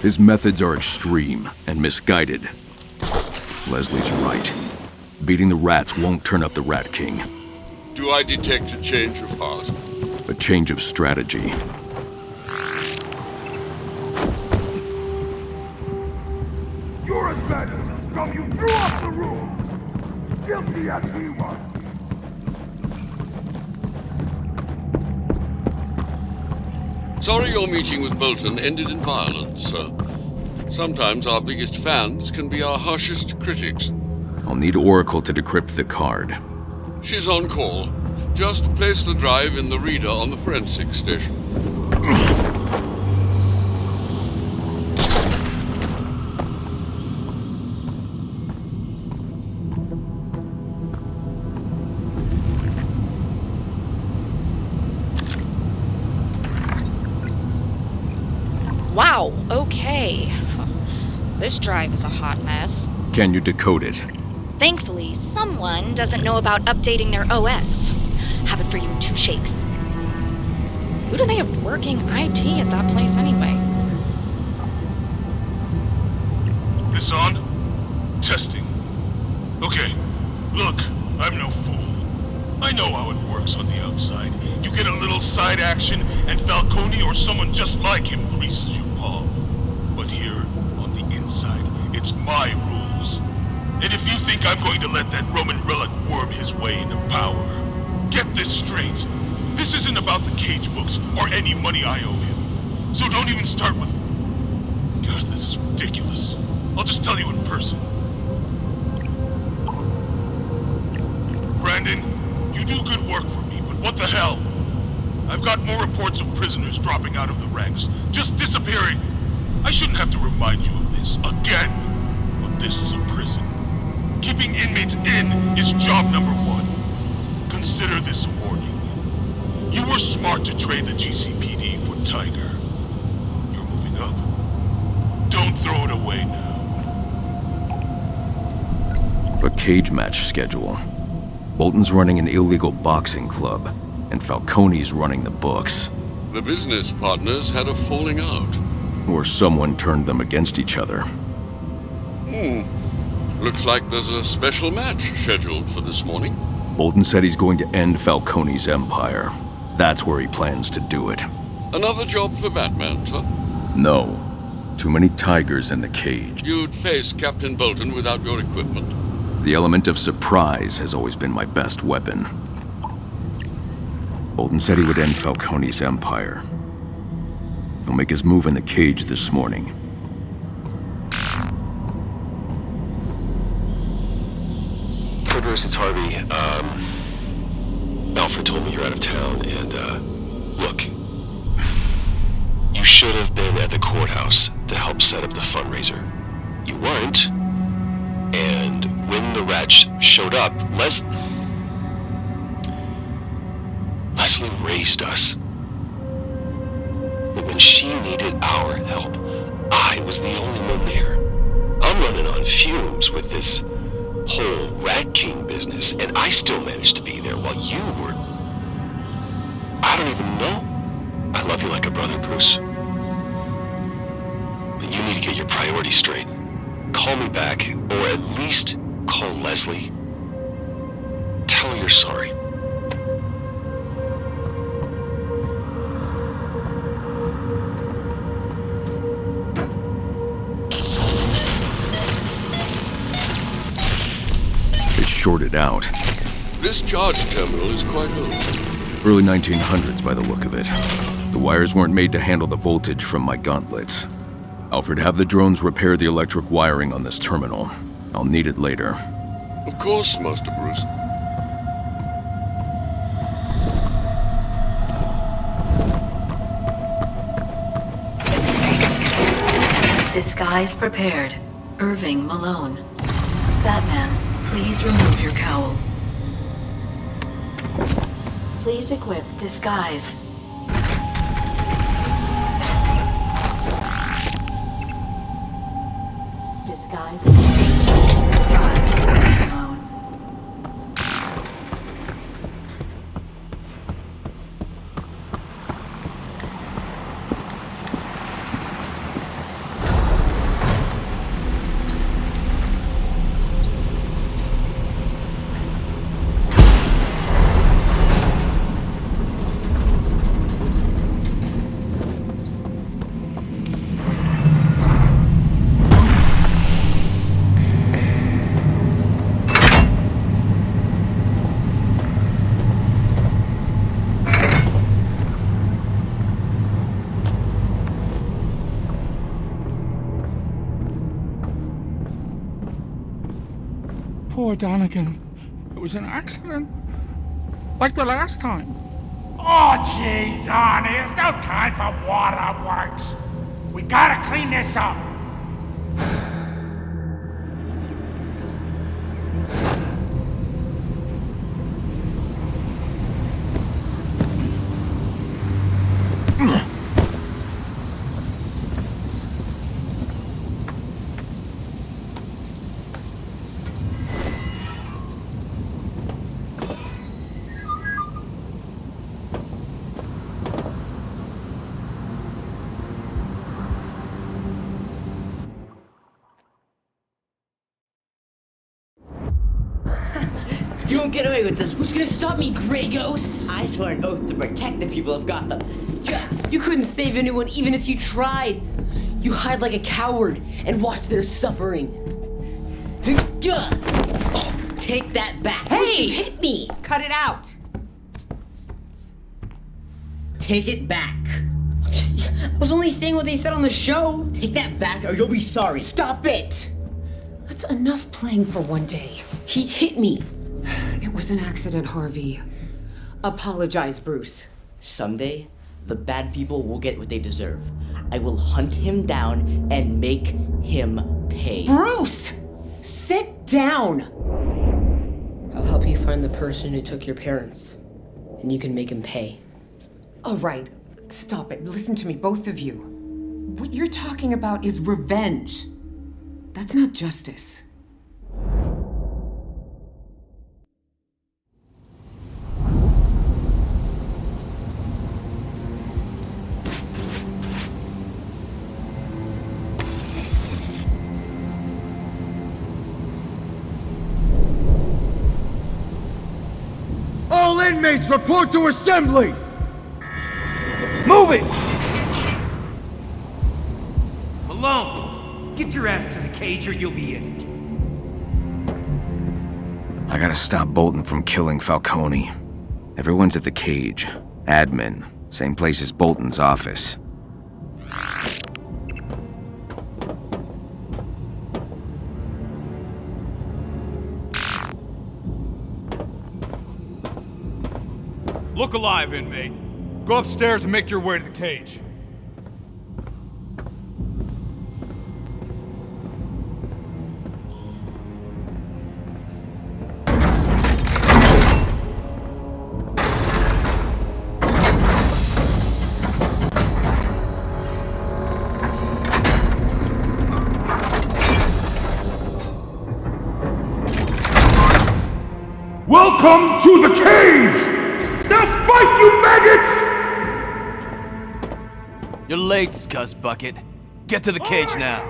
His methods are extreme and misguided. Leslie's right. Beating the rats won't turn up the Rat King. Do I detect a change of heart? A change of strategy. You're as bad as the scum you threw off the roof! Guilty as he was! Sorry your meeting with Bolton ended in violence, sir. Sometimes our biggest fans can be our harshest critics. I'll need Oracle to decrypt the card. She's on call. Just place the drive in the reader on the forensics station. Wow, okay. This drive is a hot mess. Can you decode it? Thankfully, someone doesn't know about updating their OS. Have it for you in 2 shakes. Who do they have working IT at that place anyway? This on? Testing. Okay, look, I'm no fool. I know how it works on the outside. You get a little side action, and Falcone or someone just like him greases your palm. But here, on the inside, it's my rules. And if you think I'm going to let that Roman relic worm his way into power, get this straight. This isn't about the Cage books or any money I owe him. So don't even start with... God, this is ridiculous. I'll just tell you in person. Brandon, you do good work for me, but what the hell? I've got more reports of prisoners dropping out of the ranks, just disappearing. I shouldn't have to remind you of this again, but this is a prison. Keeping inmates in is job number 1. Consider this a warning. You were smart to trade the GCPD for Tiger. You're moving up. Don't throw it away now. A cage match schedule. Bolton's running an illegal boxing club, and Falcone's running the books. The business partners had a falling out. Or someone turned them against each other. Looks like there's a special match scheduled for this morning. Bolton said he's going to end Falcone's empire. That's where he plans to do it. Another job for Batman, sir? No. Too many tigers in the cage. You'd face Captain Bolton without your equipment. The element of surprise has always been my best weapon. Bolton said he would end Falcone's empire. He'll make his move in the cage this morning. Hey Bruce, it's Harvey. Alfred told me you're out of town, and look. You should have been at the courthouse to help set up the fundraiser. You weren't. And when the rats showed up, Leslie raised us. But when she needed our help, I was the only one there. I'm running on fumes with this whole Rat King business, and I still managed to be there while you were... I don't even know. I love you like a brother, Bruce. But you need to get your priorities straight. Call me back, or at least call Leslie. Tell her you're sorry. It's shorted out. This charge terminal is quite old. Early 1900s by the look of it. The wires weren't made to handle the voltage from my gauntlets. Alfred, have the drones repair the electric wiring on this terminal. I'll need it later. Of course, Master Bruce. Disguise prepared. Irving Malone. Batman, please remove your cowl. Please equip disguise. Disguise. Malone. Poor Donegan. It was an accident. Like the last time. Oh, jeez, Arnie, there's no time for waterworks. We gotta clean this up. You won't get away with this. Who's gonna stop me, Grey Ghost? I swore an oath to protect the people of Gotham. You couldn't save anyone even if you tried. You hide like a coward and watch their suffering. Take that back. Hey! You hit me! Cut it out! Take it back. I was only saying what they said on the show. Take that back or you'll be sorry. Stop it! That's enough playing for one day. He hit me. It was an accident, Harvey. Apologize, Bruce. Someday, the bad people will get what they deserve. I will hunt him down and make him pay. Bruce! Sit down! I'll help you find the person who took your parents, and you can make him pay. All right, stop it. Listen to me, both of you. What you're talking about is revenge. That's not justice. inmates report to assembly! Move it! Malone, get your ass to the cage or you'll be in it. I gotta stop Bolton from killing Falcone. Everyone's at the cage. Admin. Same place as Bolton's office. Look alive, inmate. Go upstairs and make your way to the cage. Welcome to the cage! Now fight, you maggots! You're late, Scuzz Bucket. Get to the cage now.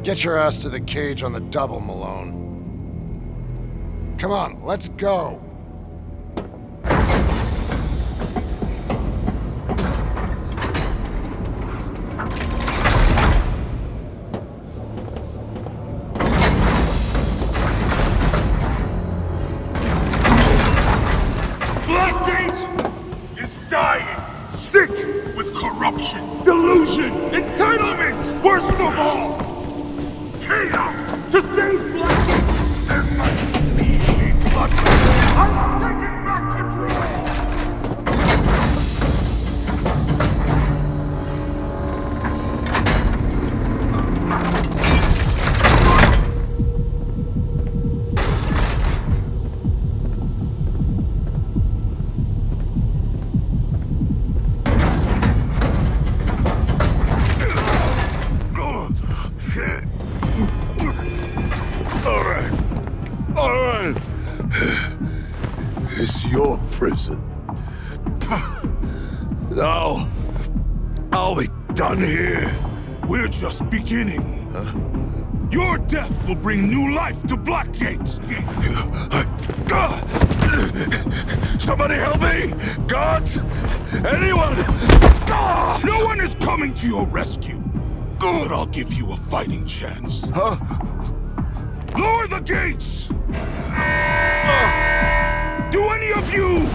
Get your ass to the cage on the double, Malone. Come on, let's go. Blackgate is dying, sick with corruption, delusion, entitlement, worst of all, chaos to save Blackgate and my bleeding blood. I'm taking back control. All right. It's your prison. Now, I'll be done here. We're just beginning. Your death will bring new life to Blackgate. Somebody help me! Guards! Anyone! No one is coming to your rescue. But I'll give you a fighting chance. Huh? Lower the gates! Do any of you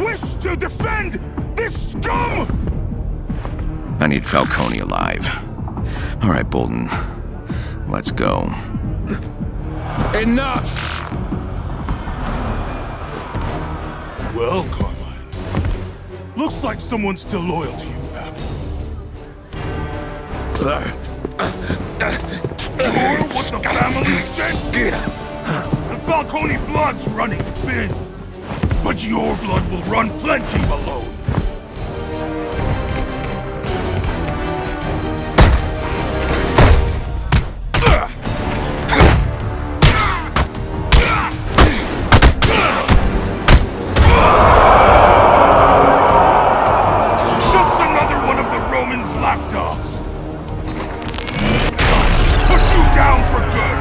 wish to defend this scum? I need Falcone alive. All right, Bolton. Let's go. Enough! Well, Carmine. Looks like someone's still loyal to you, You're what the family said? The Falcone blood's running thin. But your blood will run plenty, Malone. Just another one of the Romans' lapdogs. Put you down for good.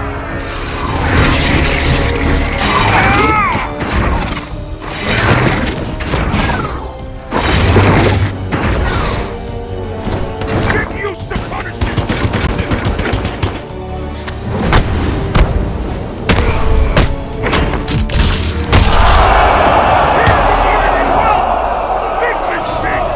Get used to punishment. Big mistake.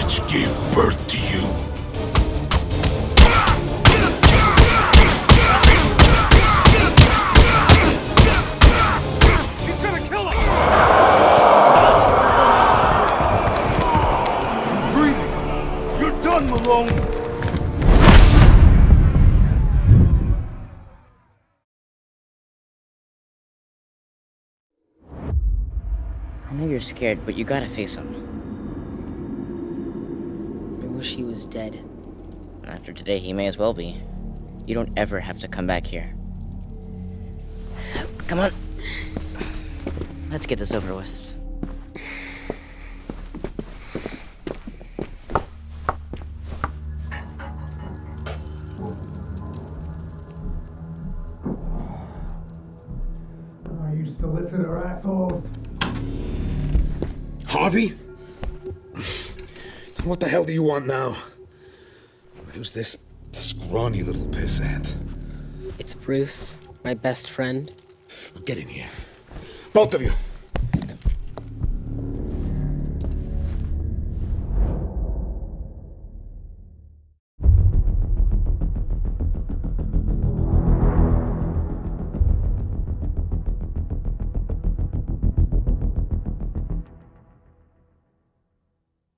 bitch gave birth to you. He's gonna kill us! He's breathing. You're done, Malone. I know you're scared, but you gotta face him. I wish he was dead. After today, he may as well be. You don't ever have to come back here. Come on. Let's get this over with. I used to listen to her assholes. Harvey? What the hell do you want now? Who's this scrawny little pissant? It's Bruce, my best friend. Get in here. Both of you.